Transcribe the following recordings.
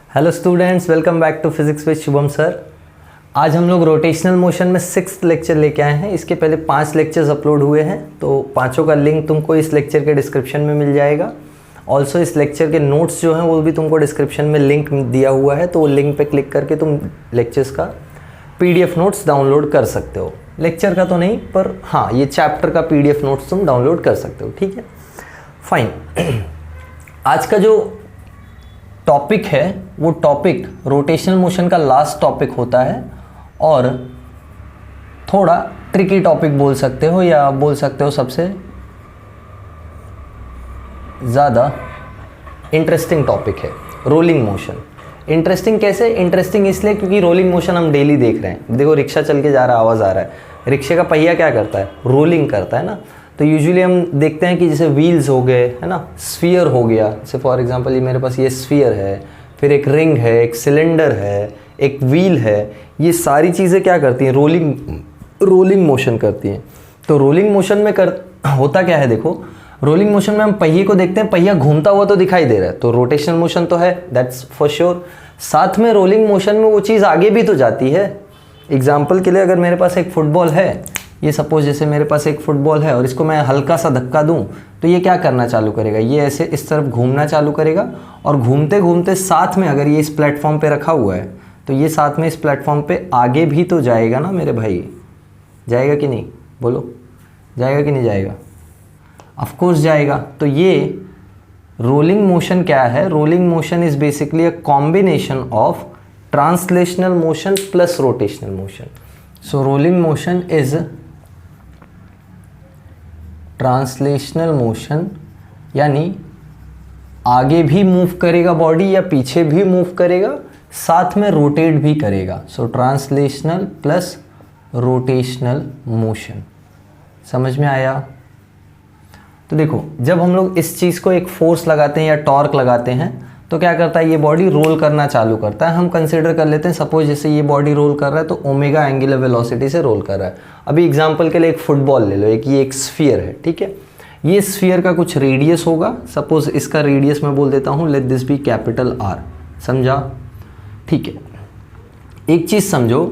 Hello students, welcome back to physics with Shubham sir. आज हम लोग रोटेशनल मोशन में 6th लेक्चर लेके आए हैं। इसके पहले 5 लेक्चर्स अपलोड हुए हैं, तो पांचों का लिंक तुमको इस लेक्चर के डिस्क्रिप्शन में मिल जाएगा। ऑल्सो इस लेक्चर के नोट्स जो हैं वो भी तुमको डिस्क्रिप्शन में लिंक दिया हुआ है, तो वो लिंक पे क्लिक करके तुम लेक्चर्स का PDF नोट्स डाउनलोड कर सकते हो। लेक्चर का तो नहीं, पर हाँ ये चैप्टर का PDF नोट्स तुम डाउनलोड कर सकते हो। ठीक है, फाइन। आज का जो टॉपिक है वो टॉपिक रोटेशनल मोशन का लास्ट टॉपिक होता है और थोड़ा ट्रिकी टॉपिक बोल सकते हो, या बोल सकते हो सबसे ज़्यादा इंटरेस्टिंग टॉपिक है रोलिंग मोशन। इंटरेस्टिंग कैसे? इंटरेस्टिंग इसलिए क्योंकि रोलिंग मोशन हम डेली देख रहे हैं। देखो रिक्शा चल के जा रहा है, आवाज़ आ रहा है, रिक्शे का पहिया क्या करता है? रोलिंग करता है ना। तो यूजुअली हम देखते हैं कि जैसे व्हील्स हो गए, है ना, स्फीयर हो गया, जैसे फॉर एग्जांपल ये मेरे पास ये स्फीयर है, फिर एक रिंग है, एक सिलेंडर है, एक व्हील है, ये सारी चीज़ें क्या करती हैं? रोलिंग मोशन करती हैं। तो रोलिंग मोशन में होता क्या है? देखो रोलिंग मोशन में हम पहिए को देखते हैं, पहिया घूमता हुआ तो दिखाई दे रहा है, तो रोटेशनल मोशन तो है, दैट्स फॉर श्योर। साथ में रोलिंग मोशन में वो चीज़ आगे भी तो जाती है। एग्जाम्पल के लिए अगर मेरे पास एक फुटबॉल है, ये सपोज जैसे मेरे पास एक फुटबॉल है और इसको मैं हल्का सा धक्का दूं तो ये क्या करना चालू करेगा? ये ऐसे इस तरफ घूमना चालू करेगा, और घूमते घूमते साथ में अगर ये इस प्लेटफॉर्म पे रखा हुआ है तो ये साथ में इस प्लेटफॉर्म पे आगे भी तो जाएगा ना मेरे भाई। जाएगा कि नहीं? बोलो, जाएगा कि नहीं जाएगा? ऑफ कोर्स जाएगा। तो ये रोलिंग मोशन क्या है? Rolling motion is basically a combination of translational motion plus rotational motion. So rolling motion is translational motion, यानी आगे भी मूव करेगा बॉडी या पीछे भी मूव करेगा, साथ में रोटेट भी करेगा। सो ट्रांसलेशनल प्लस रोटेशनल मोशन। समझ में आया? तो देखो जब हम लोग इस चीज़ को एक फोर्स लगाते हैं या टॉर्क लगाते हैं तो क्या करता है? ये बॉडी रोल करना चालू करता है। हम कंसिडर कर लेते हैं सपोज जैसे ये बॉडी रोल कर रहा है तो ओमेगा एंगुलर वेलोसिटी से रोल कर रहा है। अभी एग्जांपल के लिए एक फुटबॉल ले लो, ये एक स्फीयर है, ठीक है। ये स्फीयर का कुछ रेडियस होगा, सपोज इसका रेडियस मैं बोल देता हूँ let this be capital R। समझा? ठीक है। एक चीज़ समझो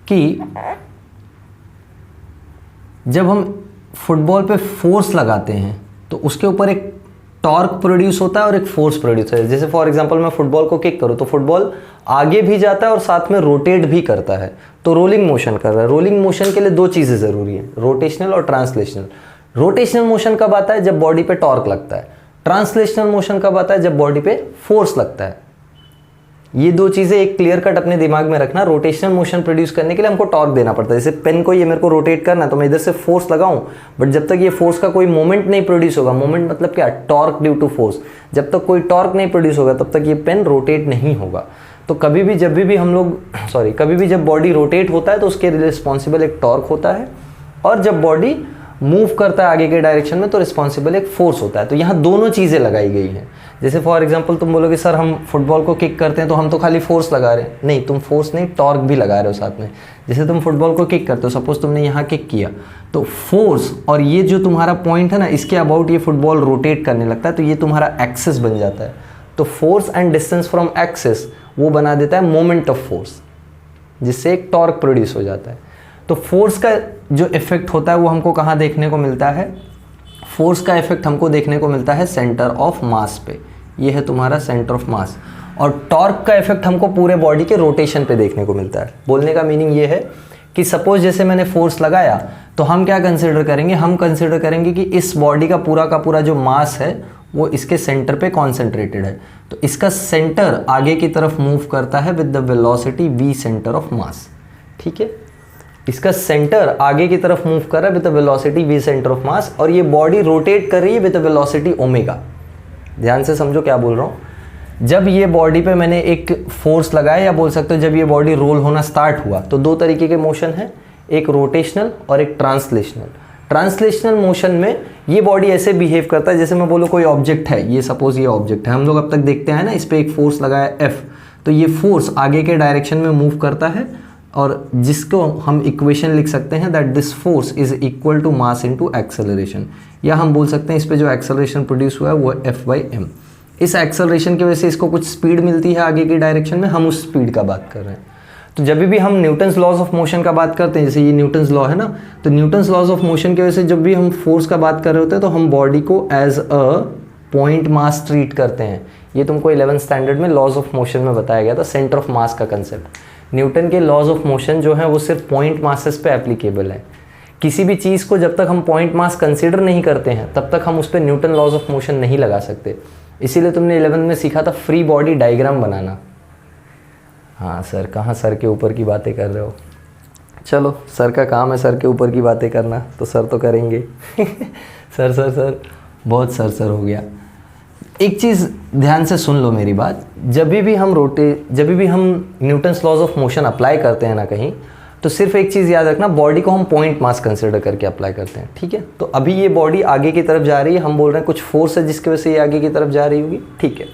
कि जब हम फुटबॉल पे फोर्स लगाते हैं तो उसके ऊपर एक टॉर्क प्रोड्यूस होता है और एक फोर्स प्रोड्यूस होता है। जैसे फॉर एग्जांपल मैं फुटबॉल को किक करूँ तो फुटबॉल आगे भी जाता है और साथ में रोटेट भी करता है, तो रोलिंग मोशन कर रहा है। रोलिंग मोशन के लिए 2 चीज़ें ज़रूरी हैं, रोटेशनल और ट्रांसलेशनल। रोटेशनल मोशन कब आता है? जब बॉडी पे टॉर्क लगता है। ट्रांसलेशनल मोशन कब आता है? जब बॉडी पे फोर्स लगता है। ये 2 चीज़ें एक क्लियर कट अपने दिमाग में रखना। रोटेशनल मोशन प्रोड्यूस करने के लिए हमको टॉर्क देना पड़ता है। जैसे पेन को ये मेरे को रोटेट करना है तो मैं इधर से फोर्स लगाऊं, बट जब तक ये फोर्स का कोई मोमेंट नहीं प्रोड्यूस होगा, मोमेंट मतलब क्या? Torque due to force. जब तक कोई टॉर्क नहीं प्रोड्यूस होगा तब तक ये पेन रोटेट नहीं होगा। तो कभी भी जब भी हम लोग कभी भी जब बॉडी रोटेट होता है तो उसके रिस्पॉन्सिबल एक टॉर्क होता है, और जब बॉडी मूव करता है आगे के डायरेक्शन में तो रिस्पॉन्सिबल एक फोर्स होता है। तो यहाँ दोनों चीज़ें लगाई गई हैं। जैसे फॉर एग्जांपल तुम बोलोगे सर हम फुटबॉल को किक करते हैं तो हम तो खाली फोर्स लगा रहे हैं। नहीं, तुम फोर्स नहीं, टॉर्क भी लगा रहे हो साथ में। जैसे तुम फुटबॉल को किक करते हो, सपोज तुमने यहाँ किक किया तो फोर्स और ये जो तुम्हारा पॉइंट है ना, इसके अबाउट ये फुटबॉल रोटेट करने लगता है, तो ये तुम्हारा एक्सिस बन जाता है। तो force and distance from axis वो बना देता है मोमेंट ऑफ फोर्स, जिससे एक टॉर्क प्रोड्यूस हो जाता है। तो फोर्स का जो इफेक्ट होता है वो हमको कहाँ देखने को मिलता है? फोर्स का इफेक्ट हमको देखने को मिलता है सेंटर ऑफ मास पे। ये है तुम्हारा सेंटर ऑफ मास। और टॉर्क का इफेक्ट हमको पूरे बॉडी के रोटेशन पे देखने को मिलता है। बोलने का मीनिंग ये है कि सपोज जैसे मैंने फोर्स लगाया तो हम क्या कंसिडर करेंगे? हम कंसिडर करेंगे कि इस बॉडी का पूरा जो मास है वो इसके सेंटर पे कॉन्सेंट्रेटेड है, तो इसका सेंटर आगे की तरफ मूव करता है with the velocity v centre of मास। ठीक है, इसका सेंटर आगे की तरफ मूव कर रहा है with the velocity v centre of मास, और ये बॉडी रोटेट कर रही है विद द वेलोसिटी ओमेगा। ध्यान से समझो क्या बोल रहा हूँ। जब ये बॉडी पे मैंने एक फोर्स लगाया, या बोल सकते हो जब ये बॉडी रोल होना स्टार्ट हुआ, तो 2 तरीके के मोशन है, एक रोटेशनल और एक ट्रांसलेशनल। ट्रांसलेशनल मोशन में ये बॉडी ऐसे बिहेव करता है जैसे मैं बोलूँ कोई ऑब्जेक्ट है, ये सपोज ये ऑब्जेक्ट है, हम लोग अब तक देखते हैं ना, इस पर एक फोर्स लगाया F, तो ये फोर्स आगे के डायरेक्शन में मूव करता है, और जिसको हम इक्वेशन लिख सकते हैं that this force is equal to mass into acceleration, या हम बोल सकते हैं इस पे जो एक्सेलरेशन प्रोड्यूस हुआ है वो F/m। इस एक्सेलरेशन की वजह से इसको कुछ स्पीड मिलती है आगे की डायरेक्शन में, हम उस स्पीड का बात कर रहे हैं। तो जब भी हम न्यूटन्स लॉज ऑफ मोशन का बात करते हैं, जैसे ये न्यूटन्स लॉ है ना, तो न्यूटन्स लॉज ऑफ मोशन की वजह से जब भी हम फोर्स का बात कर रहे होते हैं तो हम बॉडी को as a point mass treat करते हैं। ये तुमको 11th स्टैंडर्ड में लॉज ऑफ मोशन में बताया गया था, सेंटर ऑफ मास का कंसेप्ट। न्यूटन के लॉज ऑफ मोशन जो है वो सिर्फ पॉइंट मासेस पे एप्लीकेबल है। किसी भी चीज़ को जब तक हम पॉइंट मास कंसिडर नहीं करते हैं तब तक हम उस पर न्यूटन लॉज ऑफ मोशन नहीं लगा सकते। इसीलिए तुमने 11th में सीखा था फ्री बॉडी डायग्राम बनाना। हाँ सर, कहाँ सर के ऊपर की बातें कर रहे हो? चलो, सर का काम है सर के ऊपर की बातें करना, तो सर तो करेंगे। सर सर सर बहुत सर हो गया। एक चीज़ ध्यान से सुन लो मेरी बात, जब भी हम Newton's laws of motion apply करते हैं ना कहीं, तो सिर्फ एक चीज़ याद रखना, बॉडी को हम पॉइंट मास कंसिडर करके अप्लाई करते हैं, ठीक है। तो अभी ये बॉडी आगे की तरफ जा रही है, हम बोल रहे हैं कुछ फोर्स है जिसकी वजह से ये आगे की तरफ जा रही होगी, ठीक है।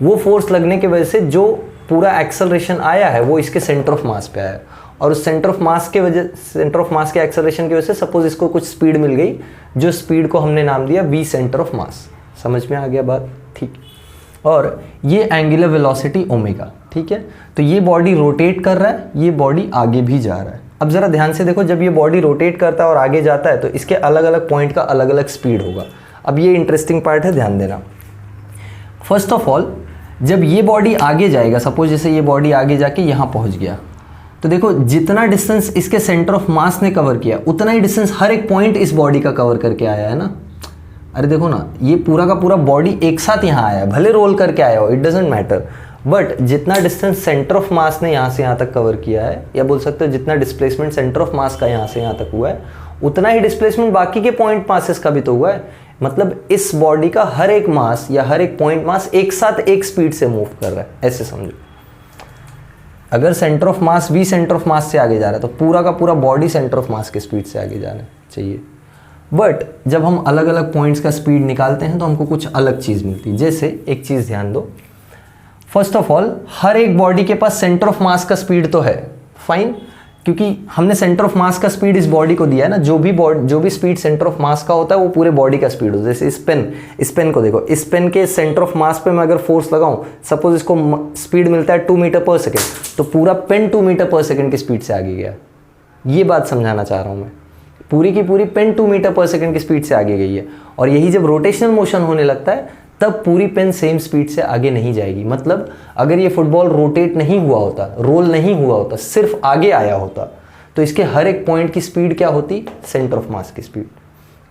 वो फोर्स लगने की वजह से जो पूरा एक्सेलरेशन आया है वो इसके सेंटर ऑफ मास पे आया है, और उस सेंटर ऑफ मास के एक्सेलरेशन की वजह से सपोज इसको कुछ स्पीड मिल गई, जो स्पीड को हमने नाम दिया v सेंटर ऑफ मास। समझ में आ गया बात? ठीक। और ये एंगुलर वेलोसिटी ओमेगा, ठीक है। तो ये बॉडी रोटेट कर रहा है, ये बॉडी आगे भी जा रहा है। अब ज़रा ध्यान से देखो, जब ये बॉडी रोटेट करता है और आगे जाता है तो इसके अलग अलग पॉइंट का अलग अलग स्पीड होगा। अब ये इंटरेस्टिंग पार्ट है, ध्यान देना। फर्स्ट ऑफ ऑल, जब ये बॉडी आगे जाएगा, सपोज जैसे ये बॉडी आगे जाके यहाँ पहुँच गया, तो देखो जितना डिस्टेंस इसके सेंटर ऑफ मास ने कवर किया उतना ही डिस्टेंस हर एक पॉइंट इस बॉडी का कवर करके आया है ना। अरे देखो ना, ये पूरा का पूरा बॉडी एक साथ यहाँ आया है, भले रोल करके आया हो, इट डजेंट मैटर, बट जितना डिस्टेंस सेंटर ऑफ मास ने यहाँ से यहाँ तक कवर किया है, या बोल सकते हो जितना डिस्प्लेसमेंट सेंटर ऑफ मास का यहाँ से यहाँ तक हुआ है, उतना ही डिस्प्लेसमेंट बाकी के पॉइंट मासेस का भी तो हुआ है। मतलब इस बॉडी का हर एक मास या हर एक पॉइंट मास एक साथ एक स्पीड से मूव कर रहा है, ऐसे समझो। अगर centre of mass v centre of मास से आगे जा रहा है तो पूरा का पूरा बॉडी सेंटर ऑफ मास के स्पीड से आगे जाना चाहिए। बट जब हम अलग अलग पॉइंट्स का स्पीड निकालते हैं तो हमको कुछ अलग चीज़ मिलती है। जैसे एक चीज़ ध्यान दो, फर्स्ट ऑफ ऑल हर एक बॉडी के पास सेंटर ऑफ मास का स्पीड तो है, फाइन, क्योंकि हमने सेंटर ऑफ मास का स्पीड इस बॉडी को दिया है ना। जो भी स्पीड सेंटर ऑफ मास का होता है वो पूरे बॉडी का स्पीड होता है। जैसे इस पेन को देखो, इस पेन के सेंटर ऑफ मास पे मैं अगर फोर्स लगाऊं, सपोज इसको स्पीड मिलता है 2 मीटर पर सेकेंड, तो पूरा पेन 2 मीटर पर सेकेंड की स्पीड से आगे गया। ये बात समझाना चाह रहा हूँ मैं, पूरी की पूरी पेन 2 मीटर पर सेकेंड की स्पीड से आगे गई है। और यही जब रोटेशनल मोशन होने लगता है तब पूरी पेन सेम स्पीड से आगे नहीं जाएगी। मतलब अगर ये फुटबॉल रोटेट नहीं हुआ होता, रोल नहीं हुआ होता, सिर्फ आगे आया होता, तो इसके हर एक पॉइंट की स्पीड क्या होती? सेंटर ऑफ मास की स्पीड।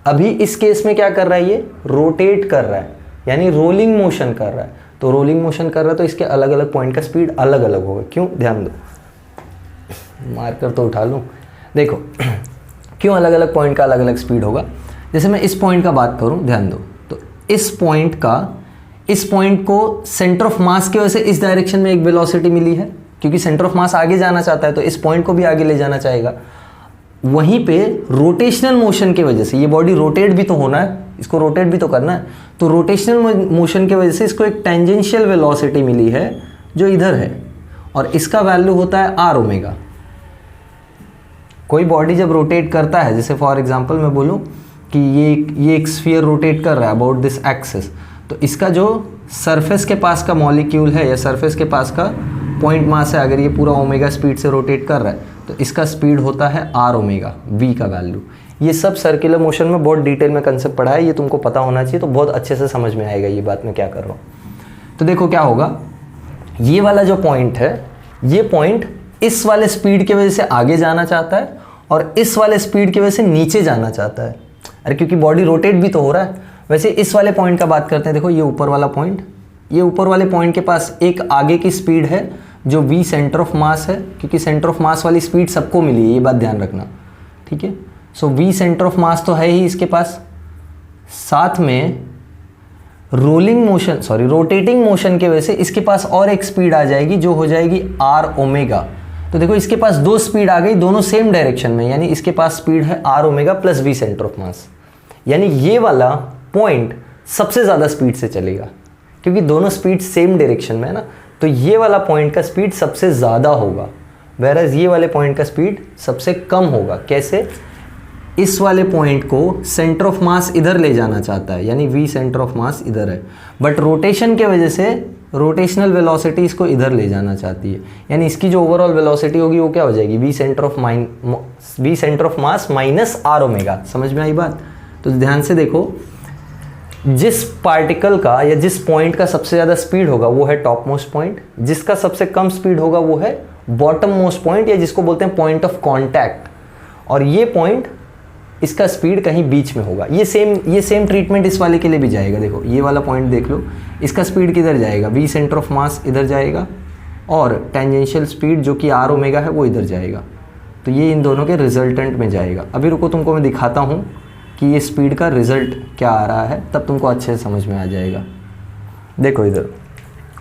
अभी इस केस में क्या कर रहा है? ये रोटेट कर रहा है, यानी रोलिंग मोशन कर रहा है। तो रोलिंग मोशन कर रहा है तो इसके अलग अलग पॉइंट का स्पीड अलग अलग होगा। क्यों? ध्यान दो, मार्कर तो उठा लूँ। देखो क्यों अलग अलग पॉइंट का अलग अलग स्पीड होगा। जैसे मैं इस पॉइंट का बात करूँ, ध्यान दो, तो इस पॉइंट को सेंटर ऑफ मास की वजह से इस डायरेक्शन में एक वेलोसिटी मिली है, क्योंकि सेंटर ऑफ मास आगे जाना चाहता है तो इस पॉइंट को भी आगे ले जाना चाहेगा। वहीं पे रोटेशनल मोशन की वजह से ये बॉडी रोटेट भी तो होना है, इसको रोटेट भी तो करना है, तो रोटेशनल मोशन की वजह से इसको एक टेंजेंशियल वेलोसिटी मिली है जो इधर है, और इसका वैल्यू होता है आर ओमेगा। कोई बॉडी जब रोटेट करता है, जैसे फॉर एग्जांपल मैं बोलूँ कि ये एक स्फीयर रोटेट कर रहा है अबाउट दिस एक्सिस, तो इसका जो सरफेस के पास का मॉलिक्यूल है या सरफेस के पास का पॉइंट मास है, अगर ये पूरा ओमेगा स्पीड से रोटेट कर रहा है तो इसका स्पीड होता है आर ओमेगा, वी का वैल्यू। ये सब सर्कुलर मोशन में बहुत डिटेल में कंसेप्ट पढ़ा है, ये तुमको पता होना चाहिए, तो बहुत अच्छे से समझ में आएगा ये बात मैं क्या कर रहा हूँ। तो देखो क्या होगा, ये वाला जो पॉइंट है, ये पॉइंट इस वाले स्पीड की वजह से आगे जाना चाहता है और इस वाले स्पीड की वजह से नीचे जाना चाहता है। अरे क्योंकि बॉडी रोटेट भी तो हो रहा है। वैसे इस वाले पॉइंट का बात करते हैं। देखो ये ऊपर वाला पॉइंट, ये ऊपर वाले पॉइंट के पास एक आगे की स्पीड है जो v सेंटर ऑफ मास है, क्योंकि सेंटर ऑफ मास वाली स्पीड सबको मिली है, ये बात ध्यान रखना, ठीक है। सो v सेंटर ऑफ मास तो है ही इसके पास, साथ में रोटेटिंग मोशन की वजह से इसके पास और एक स्पीड आ जाएगी जो हो जाएगी आर ओमेगा। तो देखो इसके पास दो स्पीड आ गई, दोनों सेम डायरेक्शन में, यानी इसके पास स्पीड है R omega plus v centre of mass. यानी ये वाला पॉइंट सबसे ज़्यादा स्पीड से चलेगा, क्योंकि दोनों स्पीड सेम डायरेक्शन में है ना, तो ये वाला पॉइंट का स्पीड सबसे ज़्यादा होगा, वेरएज़ ये वाले पॉइंट का स्पीड सबसे कम होगा। कैसे? इस वाले पॉइंट को सेंटर ऑफ मास इधर ले जाना चाहता है, यानी v सेंटर ऑफ मास इधर है, बट रोटेशन के वजह से रोटेशनल वेलोसिटी इसको इधर ले जाना चाहती है, यानी इसकी जो ओवरऑल वेलोसिटी होगी वो क्या हो जाएगी, v centre of mass minus r omega. समझ में आई बात? तो ध्यान से देखो, जिस पार्टिकल का या जिस पॉइंट का सबसे ज़्यादा स्पीड होगा वो है टॉप मोस्ट पॉइंट, जिसका सबसे कम स्पीड होगा वो है बॉटम मोस्ट पॉइंट, या जिसको बोलते हैं पॉइंट ऑफ कॉन्टैक्ट। और ये पॉइंट, इसका स्पीड कहीं बीच में होगा। ये सेम ट्रीटमेंट इस वाले के लिए भी जाएगा। देखो ये वाला पॉइंट देख लो, इसका स्पीड किधर जाएगा, v सेंटर ऑफ मास इधर जाएगा, और टेंजेंशियल स्पीड जो कि r ओमेगा है वो इधर जाएगा। तो ये इन दोनों के रिजल्टेंट में जाएगा। अभी रुको, तुमको मैं दिखाता हूँ कि ये स्पीड का रिजल्ट क्या आ रहा है, तब तुमको अच्छे से समझ में आ जाएगा। देखो इधर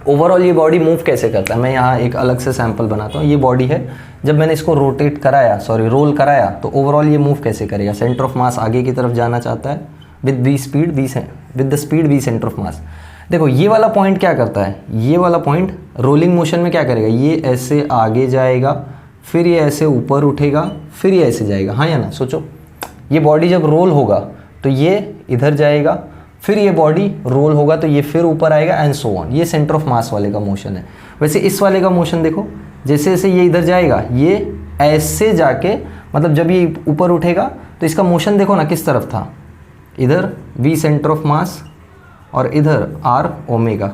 ओवरऑल ये बॉडी मूव कैसे करता है, मैं यहाँ एक अलग से सैंपल बनाता हूँ। ये बॉडी है, जब मैंने इसको रोल कराया तो ओवरऑल ये मूव कैसे करेगा, सेंटर ऑफ मास आगे की तरफ जाना चाहता है with the speed v centre of मास। देखो ये वाला पॉइंट क्या करता है, ये वाला पॉइंट रोलिंग मोशन में क्या करेगा, ये ऐसे आगे जाएगा, फिर ये ऐसे ऊपर उठेगा, फिर ये ऐसे जाएगा। हाँ या ना? सोचो, ये बॉडी जब रोल होगा तो ये इधर जाएगा, फिर ये बॉडी रोल होगा तो ये फिर ऊपर आएगा, एंड सो ऑन। ये सेंटर ऑफ मास वाले का मोशन है। वैसे इस वाले का मोशन देखो, जैसे जैसे ये इधर जाएगा, ये ऐसे जाके, मतलब जब ये ऊपर उठेगा तो इसका मोशन देखो ना किस तरफ था, इधर v सेंटर ऑफ मास और इधर r ओमेगा।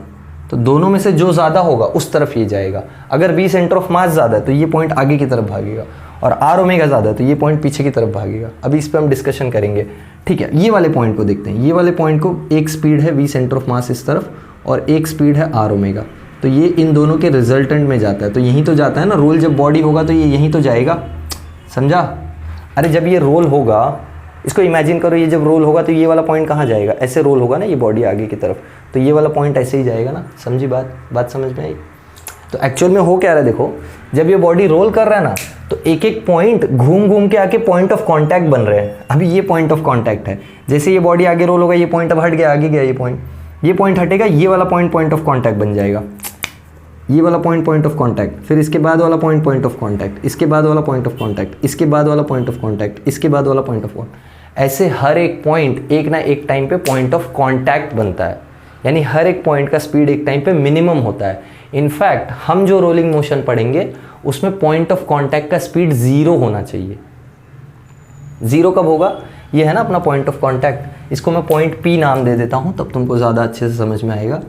तो दोनों में से जो ज़्यादा होगा उस तरफ ये जाएगा। अगर v सेंटर ऑफ मास ज़्यादा है तो ये पॉइंट आगे की तरफ भागेगा, और r ओमेगा ज़्यादा है तो ये पॉइंट पीछे की तरफ भागेगा। अभी इस पर हम डिस्कशन करेंगे, ठीक है। ये वाले पॉइंट को देखते हैं। ये वाले पॉइंट को एक स्पीड है v सेंटर ऑफ मास इस तरफ और एक स्पीड है r ओमेगा, तो ये इन दोनों के रिजल्टेंट में जाता है। तो यहीं तो जाता है ना, रोल जब बॉडी होगा तो ये यहीं तो जाएगा, समझा? अरे जब ये रोल होगा, इसको इमेजिन करो, ये जब रोल होगा तो ये वाला पॉइंट कहाँ जाएगा, ऐसे रोल होगा ना ये बॉडी आगे की तरफ, तो ये वाला पॉइंट ऐसे ही जाएगा ना। समझी बात समझ में आई? तो एक्चुअल में हो क्या रहा है, देखो जब ये बॉडी रोल कर रहा है ना तो एक एक पॉइंट घूम घूम के आके पॉइंट ऑफ कांटेक्ट बन रहे हैं। अभी ये पॉइंट ऑफ कांटेक्ट है, जैसे ये बॉडी आगे रोल होगा ये पॉइंट अब हट गया, आगे गया ये पॉइंट हटेगा, ये वाला पॉइंट ऑफ कांटेक्ट बन जाएगा, ये वाला पॉइंट ऑफ कांटेक्ट, फिर इसके बाद वाला पॉइंट ऑफ कांटेक्ट, इसके बाद वाला पॉइंट ऑफ कांटेक्ट, इसके बाद वाला पॉइंट ऑफ कांटेक्ट, इसके बाद वाला पॉइंट ऑफ कांटेक्ट। ऐसे हर एक पॉइंट एक ना एक टाइम पे पॉइंट ऑफ कांटेक्ट बनता है, यानी हर एक पॉइंट का स्पीड एक टाइम पे मिनिमम होता है। इनफैक्ट हम जो रोलिंग मोशन पढ़ेंगे उसमें पॉइंट ऑफ कांटेक्ट का स्पीड 0 होना चाहिए। 0 कब होगा, ये है ना अपना पॉइंट ऑफ कांटेक्ट, इसको मैं पॉइंट P नाम दे देता हूँ, तब तुमको ज़्यादा अच्छे से समझ में आएगा।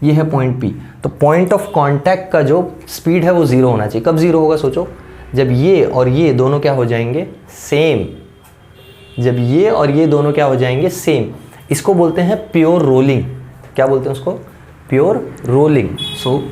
ये है पॉइंट P, तो पॉइंट ऑफ कांटेक्ट का जो स्पीड है वो 0 होना चाहिए। कब 0 होगा, सोचो, जब ये और ये दोनों क्या हो जाएंगे, सेम। जब ये और ये दोनों क्या हो जाएंगे, सेम। इसको बोलते हैं प्योर रोलिंग। क्या बोलते हैं उसको, pure rolling. So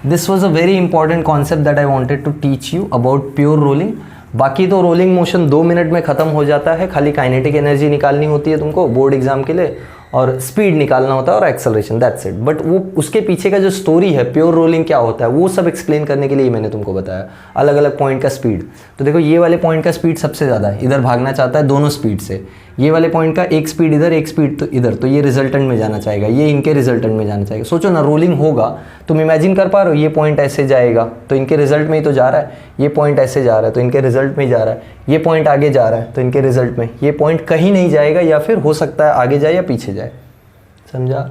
this was a very important concept that I wanted to teach you about pure rolling. बाकी तो रोलिंग मोशन 2 मिनट में ख़त्म हो जाता है, खाली काइनेटिक एनर्जी निकालनी होती है तुमको बोर्ड एग्जाम के लिए, और स्पीड निकालना होता है और एक्सेलरेशन, दैट्स इट। बट वो उसके पीछे का जो स्टोरी है, प्योर रोलिंग क्या होता है, वो सब एक्सप्लेन करने के लिए मैंने तुमको बताया, अलग अलग पॉइंट का स्पीड। तो देखो ये वाले पॉइंट का स्पीड सबसे ज़्यादा है, इधर भागना चाहता है दोनों स्पीड से। ये वाले पॉइंट का एक स्पीड इधर, एक स्पीड तो इधर, तो ये रिजल्टेंट में जाना चाहेगा, ये इनके रिजल्टेंट में जाना चाहेगा। सोचो ना, रोलिंग होगा, तुम इमेजिन कर पा रहे हो, ये पॉइंट ऐसे जाएगा तो इनके रिजल्ट में ही तो जा रहा है, ये पॉइंट ऐसे जा रहा है तो इनके रिजल्ट में ही जा रहा है, ये पॉइंट आगे जा रहा है तो इनके रिजल्ट में, ये पॉइंट कहीं नहीं जाएगा, या फिर हो सकता है आगे जाए या पीछे जाए, समझा?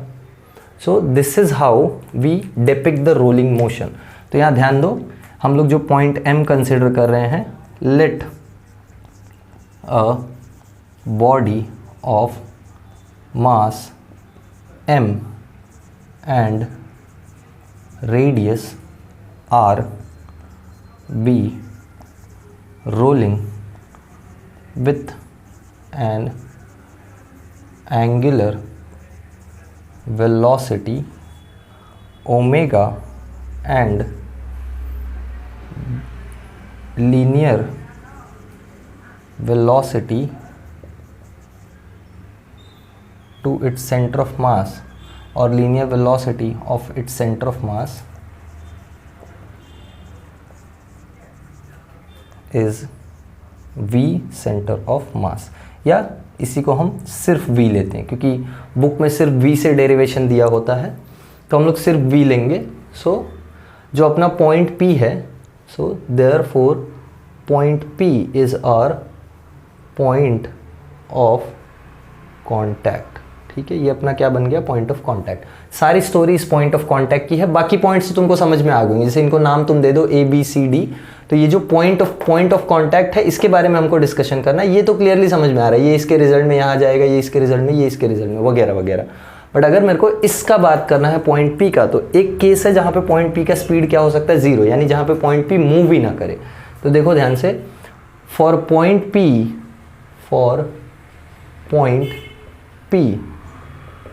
So this is how we depict the rolling motion. तो यहाँ ध्यान दो, हम लोग जो पॉइंट M कंसिडर कर रहे हैं, let a body of mass M and radius R be rolling with an angular velocity omega and linear velocity to its center of mass, or linear velocity of its center of mass is v center of mass। या इसी को हम सिर्फ v लेते हैं, क्योंकि book में सिर्फ v से डेरिवेशन दिया होता है, तो हम लोग सिर्फ v लेंगे। सो जो अपना पॉइंट P है, so therefore point P is our point of contact. ठीक है, ये अपना क्या बन गया, पॉइंट ऑफ कांटेक्ट। सारी स्टोरी इस पॉइंट ऑफ कांटेक्ट की है, बाकी पॉइंट्स तुमको समझ में आ गए, जैसे इनको नाम तुम दे दो ए बी सी डी, तो ये जो पॉइंट ऑफ कांटेक्ट है इसके बारे में हमको डिस्कशन करना है। ये तो क्लियरली समझ में आ रहा है, ये इसके रिजल्ट में यहाँ जाएगा, ये इसके रिजल्ट में, ये इसके रिजल्ट में, वगैरह वगैरह। बट अगर मेरे को इसका बात करना है पॉइंट पी का, तो एक केस है जहाँ पे पॉइंट पी का स्पीड क्या हो सकता है, 0, यानी जहाँ पे पॉइंट पी मूव ही ना करे। तो देखो ध्यान से, for point P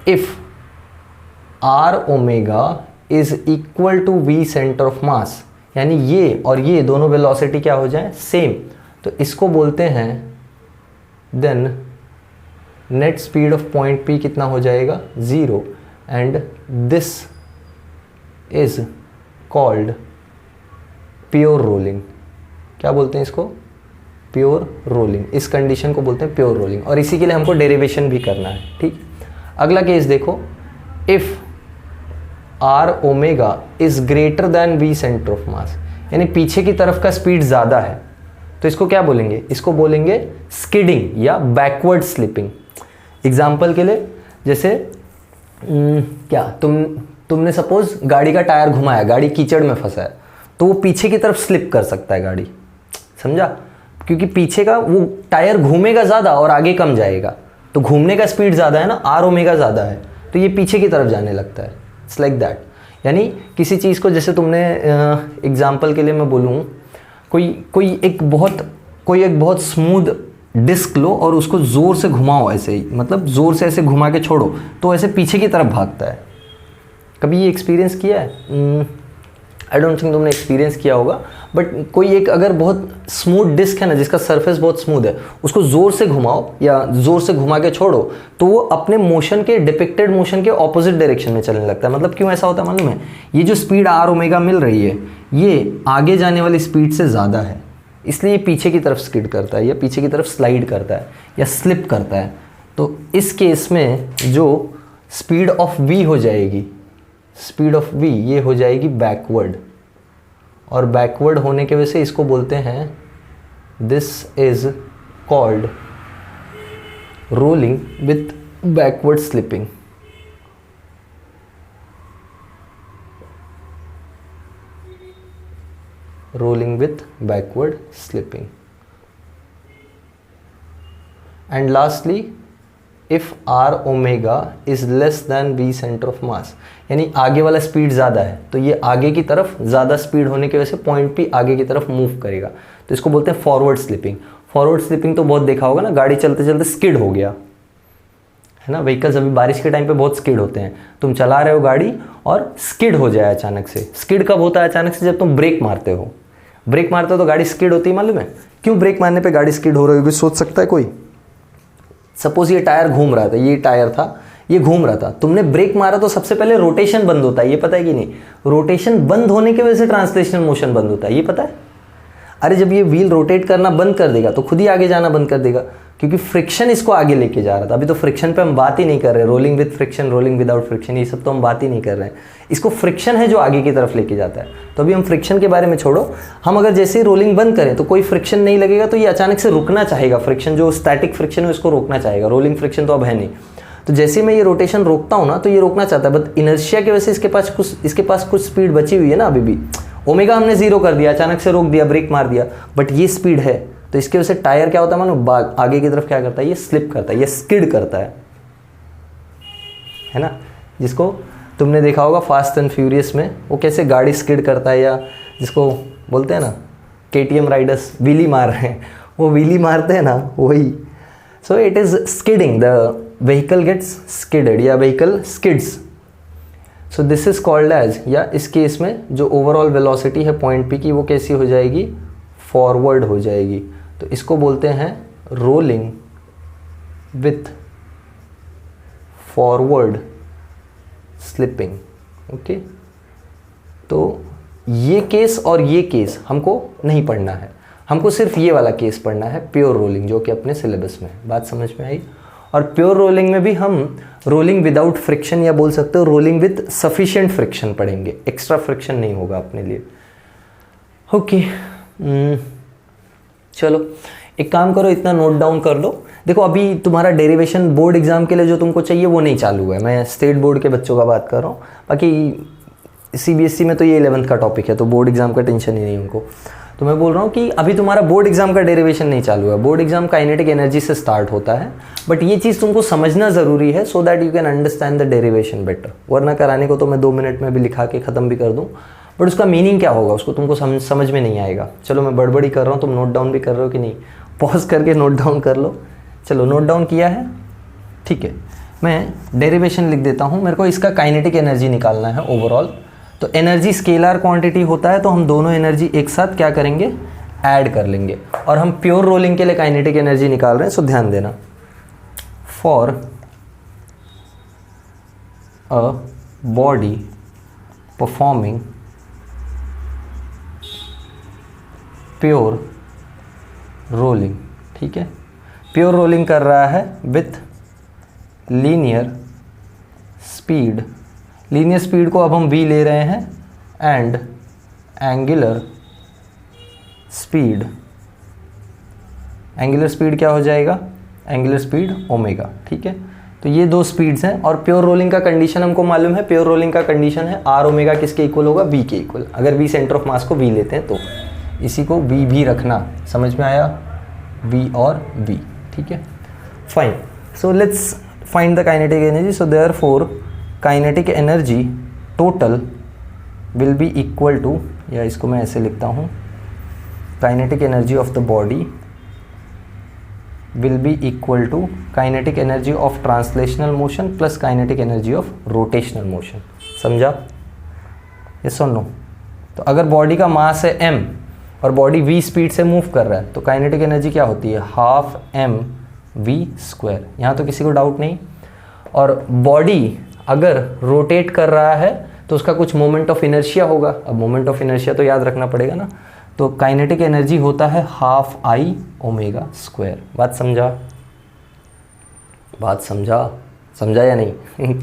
if R omega is equal to V centre of mass, यानी ये और ये दोनों वेलोसिटी क्या हो जाए, सेम, तो इसको बोलते हैं then net speed of point P कितना हो जाएगा, 0, and this is called pure rolling. क्या बोलते हैं इसको, प्योर रोलिंग। इस कंडीशन को बोलते हैं प्योर रोलिंग, और इसी के लिए हमको डेरिवेशन भी करना है। ठीक, अगला केस देखो, if R omega is greater than V centre of mass, यानी पीछे की तरफ का स्पीड ज़्यादा है, तो इसको क्या बोलेंगे, इसको बोलेंगे स्किडिंग या बैकवर्ड स्लिपिंग। एग्जाम्पल के लिए, जैसे क्या तुमने सपोज गाड़ी का टायर घुमाया, गाड़ी कीचड़ में फंसा है, तो वो पीछे की तरफ स्लिप कर सकता है गाड़ी, समझा, क्योंकि पीछे का वो टायर घूमेगा ज़्यादा और आगे कम जाएगा, तो घूमने का स्पीड ज़्यादा है ना, आर ओमेगा ज़्यादा है, तो ये पीछे की तरफ जाने लगता है। It's like that. यानी किसी चीज़ को, जैसे तुमने एग्जाम्पल के लिए मैं बोलूँ, कोई एक बहुत स्मूथ डिस्क लो और उसको ज़ोर से घुमाओ, ऐसे ही, मतलब ज़ोर से ऐसे घुमा के छोड़ो, तो ऐसे पीछे की तरफ भागता है। कभी ये एक्सपीरियंस किया है? आई डोंट थिंक तुमने एक्सपीरियंस किया होगा, बट कोई एक अगर बहुत स्मूथ डिस्क है ना, जिसका सरफेस बहुत स्मूथ है, उसको ज़ोर से घुमाओ या ज़ोर से घुमा के छोड़ो, तो वो अपने मोशन के, डिपिक्टेड मोशन के ऑपोजिट डायरेक्शन में चलने लगता है। मतलब क्यों ऐसा होता है मालूम है? ये जो स्पीड आर ओमेगा मिल रही है, ये आगे जाने वाली स्पीड से ज़्यादा है, इसलिए ये पीछे की तरफ स्किड करता है या पीछे की तरफ स्लाइड करता है या स्लिप करता है। तो इस केस में जो स्पीड ऑफ वी हो जाएगी, स्पीड ऑफ वी, ये हो जाएगी बैकवर्ड, और बैकवर्ड होने की वजह से इसको बोलते हैं, this is called rolling with backward slipping. Rolling with backward slipping. And lastly, if R omega is less than V centre of mass, यानी आगे वाला स्पीड ज़्यादा है, तो ये आगे की तरफ ज़्यादा स्पीड होने की वजह से पॉइंट पी आगे की तरफ मूव करेगा, तो इसको बोलते हैं फॉरवर्ड स्लिपिंग। फॉरवर्ड स्लिपिंग तो बहुत देखा होगा ना, गाड़ी चलते चलते स्किड हो गया, है ना। व्हीकल्स अभी बारिश के टाइम पे बहुत स्किड होते हैं, तुम चला रहे हो गाड़ी और स्किड हो जाए अचानक से। स्किड कब होता है अचानक से? जब तुम ब्रेक मारते हो। ब्रेक मारते हो तो गाड़ी स्किड होती है, मालूम है क्यों? ब्रेक मारने पे गाड़ी स्किड हो रही होगी, सोच सकता है कोई? सपोज ये टायर घूम रहा था, ये टायर था, ये घूम रहा था, तुमने ब्रेक मारा तो सबसे पहले रोटेशन बंद होता है, ये पता है कि नहीं? रोटेशन बंद होने की वजह से ट्रांसलेशनल मोशन बंद होता है, ये पता है? अरे जब ये व्हील रोटेट करना बंद कर देगा तो खुद ही आगे जाना बंद कर देगा, क्योंकि फ्रिक्शन इसको आगे लेके जा रहा था। अभी तो फ्रिक्शन पे हम बात ही नहीं कर रहे, rolling with friction, rolling without friction, ये सब तो हम बात ही नहीं कर रहे हैं। इसको फ्रिक्शन है जो आगे की तरफ लेके जाता है। तो अभी हम फ्रिक्शन के बारे में छोड़ो, हम अगर जैसे ही रोलिंग बंद करें तो कोई फ्रिक्शन नहीं लगेगा, तो ये अचानक से रुकना चाहेगा। फ्रिक्शन जो स्टैटिक फ्रिक्शन है उसको रोकना चाहेगा, रोलिंग फ्रिक्शन तो अब है नहीं। तो जैसे मैं ये रोटेशन रोकता हूँ ना, तो ये रोकना चाहता है, बट इनर्शिया की वजह से इसके पास कुछ स्पीड बची हुई है ना अभी भी। ओमेगा हमने जीरो कर दिया, अचानक से रोक दिया, ब्रेक मार दिया, बट ये स्पीड है, तो इसकी वजह से टायर क्या होता है मानो, आगे की तरफ क्या करता है, ये स्लिप करता है, ये स्किड करता है ना। जिसको तुमने देखा होगा फास्ट एंड फ्यूरियस में, वो कैसे गाड़ी स्किड करता है, या जिसको बोलते हैं ना KTM राइडर्स व्हीली मार रहे हैं, वो व्हीली मारते हैं ना, वही। So it is skidding, the vehicle gets skidded या vehicle skids. So this is called as, या इस केस में जो ओवरऑल वेलोसिटी है पॉइंट पी की, वो कैसी हो जाएगी, फॉरवर्ड हो जाएगी। तो इसको बोलते हैं rolling with forward slipping. Okay, तो ये केस और ये केस हमको नहीं पढ़ना है, हमको सिर्फ ये वाला केस पढ़ना है, प्योर रोलिंग, जो कि अपने सिलेबस में है। बात समझ में आई? और प्योर रोलिंग में भी हम रोलिंग विदाउट फ्रिक्शन, या बोल सकते हो रोलिंग विद सफिशिएंट फ्रिक्शन पढ़ेंगे, एक्स्ट्रा फ्रिक्शन नहीं होगा अपने लिए। ओके, चलो एक काम करो, इतना नोट डाउन कर लो, देखो अभी तुम्हारा डेरिवेशन बोर्ड एग्जाम के लिए जो तुमको चाहिए वो नहीं चालू है, मैं स्टेट बोर्ड के बच्चों का बात कर रहा हूँ। बाकी सीबीएसई में तो ये 11th का टॉपिक है, तो बोर्ड एग्जाम का टेंशन ही नहीं उनको। तो मैं बोल रहा हूँ कि अभी तुम्हारा बोर्ड एग्जाम का डेरिवेशन नहीं चालू है, बोर्ड एग्जाम काइनेटिक एनर्जी से स्टार्ट होता है। बट ये चीज़ तुमको समझना ज़रूरी है so that you can understand the derivation better. वरना कराने को तो मैं 2 मिनट में भी लिखा के ख़त्म भी कर दूँ, बट उसका मीनिंग क्या होगा उसको तुमको समझ में नहीं आएगा। चलो मैं बड़बड़ी कर रहा हूँ, तुम नोट डाउन भी कर रहे हो कि नहीं? पॉज करके नोट डाउन कर लो। चलो नोट डाउन किया है, ठीक है। मैं डेरिवेशन लिख देता हूँ, मेरे को इसका काइनेटिक एनर्जी निकालना है ओवरऑल। तो एनर्जी स्केलर क्वांटिटी होता है, तो हम दोनों एनर्जी एक साथ क्या करेंगे, ऐड कर लेंगे। और हम प्योर रोलिंग के लिए काइनेटिक एनर्जी निकाल रहे हैं, सो ध्यान देना। For a body performing pure rolling, ठीक है, प्योर रोलिंग कर रहा है with linear speed. Linear speed को अब हम v ले रहे हैं, and angular speed, angular speed क्या हो जाएगा, एंगुलर स्पीड ओमेगा, ठीक है। तो ये 2 स्पीड्स हैं। और प्योर रोलिंग का कंडीशन हमको मालूम है, प्योर रोलिंग का कंडीशन है आर ओमेगा किसके इक्वल होगा, v के इक्वल। अगर v सेंटर ऑफ मास को v लेते हैं तो इसी को v भी रखना, समझ में आया, v और v, ठीक है, fine. So let's find the kinetic energy. So therefore kinetic energy total will be equal to, या इसको मैं ऐसे लिखता हूँ, kinetic energy of the body will be equal to kinetic energy of translational motion plus kinetic energy of rotational motion। समझा? yes or no? तो अगर body का मास है m और बॉडी v स्पीड से मूव कर रहा है तो काइनेटिक एनर्जी क्या होती है, हाफ m v स्क्वायर। यहाँ तो किसी को डाउट नहीं। और बॉडी अगर रोटेट कर रहा है तो उसका कुछ मोमेंट ऑफ इनर्शिया होगा। अब मोमेंट ऑफ इनर्शिया तो याद रखना पड़ेगा ना, तो काइनेटिक एनर्जी होता है हाफ आई ओमेगा स्क्वायर। बात समझा? बात समझा या नहीं?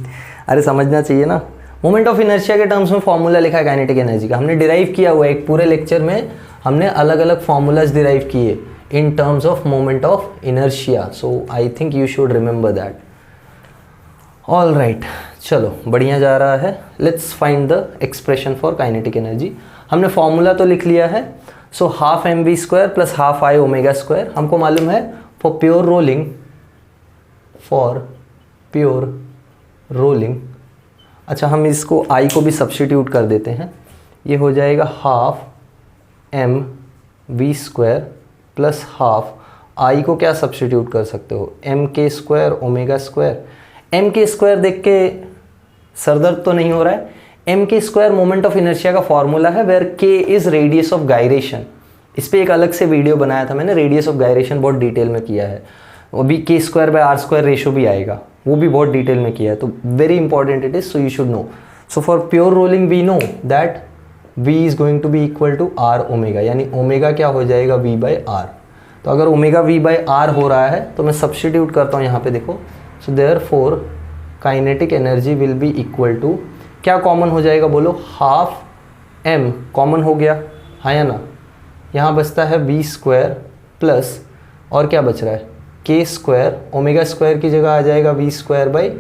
अरे समझना चाहिए ना। मोमेंट ऑफ इनर्शिया के टर्म्स में फॉर्मूला लिखा है काइनेटिक एनर्जी का, हमने डिराइव किया हुआ है। एक पूरे लेक्चर में हमने अलग अलग फॉर्मूलाज डिराइव किए in terms of moment of inertia. So I think you should remember that. All right, चलो बढ़िया जा रहा है। Let's find the expression for kinetic energy. हमने फॉर्मूला तो लिख लिया है। सो half M V square plus half I omega square हमको मालूम है फॉर प्योर रोलिंग। अच्छा, हम इसको आई को भी सब्स्टिट्यूट कर देते हैं। ये हो जाएगा half M V square plus half I को क्या सब्स्टिट्यूट कर सकते हो, M K square omega square. M K square देख के सरदर्द तो नहीं हो रहा है। M K square moment of inertia का फॉर्मूला है, where K is radius of gyration. इस पर एक अलग से वीडियो बनाया था मैंने, रेडियस ऑफ गायरेशन बहुत डिटेल में किया है। अभी K square by R square ratio भी आएगा, वो भी बहुत डिटेल में किया है। तो very important it is, so you should know. So for pure rolling we know that v is going to be equal to R omega, यानी ओमेगा क्या हो जाएगा, v बाई आर। तो अगर ओमेगा v बाई आर हो रहा है तो मैं सब्स्टिट्यूट करता हूँ यहाँ पे, देखो। So therefore kinetic energy will be equal to, क्या कॉमन हो जाएगा बोलो, हाफ m कॉमन हो गया, हाँ या ना। यहाँ बचता है v स्क्वायर प्लस, और क्या बच रहा है, k स्क्वायर। ओमेगा स्क्वायर की जगह आ जाएगा v square by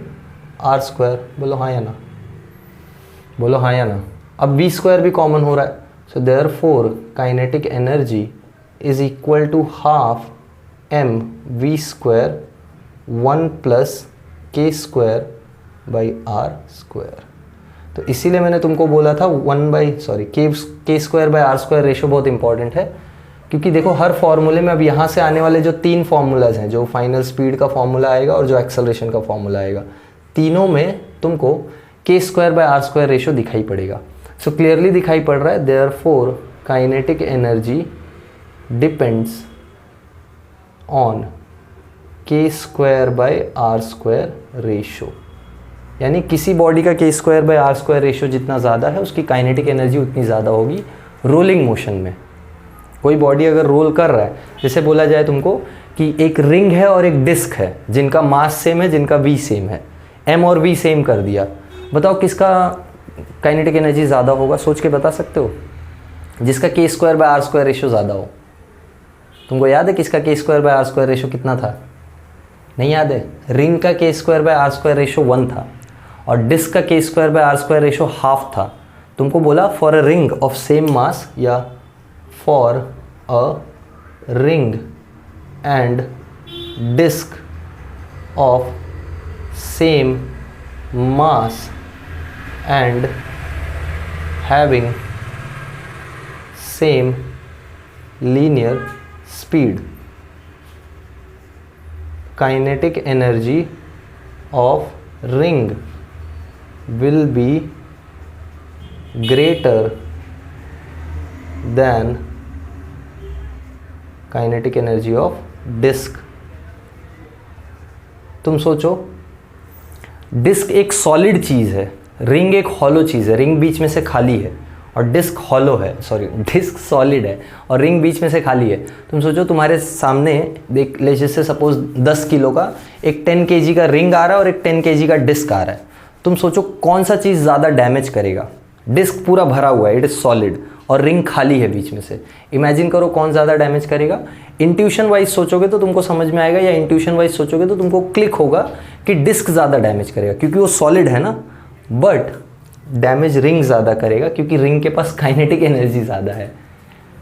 are square. बोलो हाँ या ना, बोलो हाँ या ना। अब v स्क्वायर भी कॉमन हो रहा है। So therefore kinetic energy is equal to half m v square 1 plus k square by are square. तो इसीलिए मैंने तुमको बोला था K square by R square ratio बहुत इंपॉर्टेंट है, क्योंकि देखो हर फॉर्मूले में अब यहाँ से आने वाले जो 3 फॉर्मूलाज हैं, जो फाइनल स्पीड का फॉर्मूला आएगा और जो एक्सेलरेशन का फॉर्मूला आएगा, तीनों में तुमको K square by R square ratio दिखाई पड़ेगा। सो क्लियरली दिखाई पड़ रहा है, therefore kinetic energy depends on K square by R square ratio. यानी किसी बॉडी का K square by R square ratio जितना ज़्यादा है उसकी काइनेटिक एनर्जी उतनी ज़्यादा होगी रोलिंग मोशन में। कोई बॉडी अगर रोल कर रहा है, जैसे बोला जाए तुमको कि एक रिंग है और एक डिस्क है जिनका मास सेम है, जिनका वी सेम है, एम और वी सेम कर दिया, बताओ किसका काइनेटिक एनर्जी ज़्यादा होगा? सोच के बता सकते हो? जिसका K square by R square ratio ज़्यादा हो। तुमको याद है किसका K square by R square ratio कितना था? नहीं याद है? रिंग का K square by R square ratio 1 था और डिस्क का K square by R square ratio half था। तुमको बोला for a ring of same mass या for a ring and disc of same mass and having same linear speed, kinetic energy of ring will be greater than kinetic energy of disk। तुम सोचो, disc एक solid चीज़ है, ring एक hollow चीज़ है, ring बीच में से खाली है और डिस्क हॉलो है, सॉरी डिस्क सॉलिड है और रिंग बीच में से खाली है। तुम सोचो तुम्हारे सामने देख ले, जैसे सपोज 10 किलो का एक 10 kg का रिंग आ रहा है और एक 10 kg का डिस्क आ रहा है। तुम सोचो कौन सा चीज़ ज़्यादा डैमेज करेगा? डिस्क पूरा भरा हुआ है, इट इज़ सॉलिड, और रिंग खाली है बीच में से। इमेजिन करो कौन ज़्यादा डैमेज करेगा। इंट्यूशन वाइज सोचोगे तो तुमको समझ में आएगा, या इंट्यूशन वाइज सोचोगे तो तुमको क्लिक होगा कि डिस्क ज़्यादा डैमेज करेगा क्योंकि वो सॉलिड है ना, बट डैमेज रिंग ज़्यादा करेगा क्योंकि रिंग के पास काइनेटिक एनर्जी ज़्यादा है।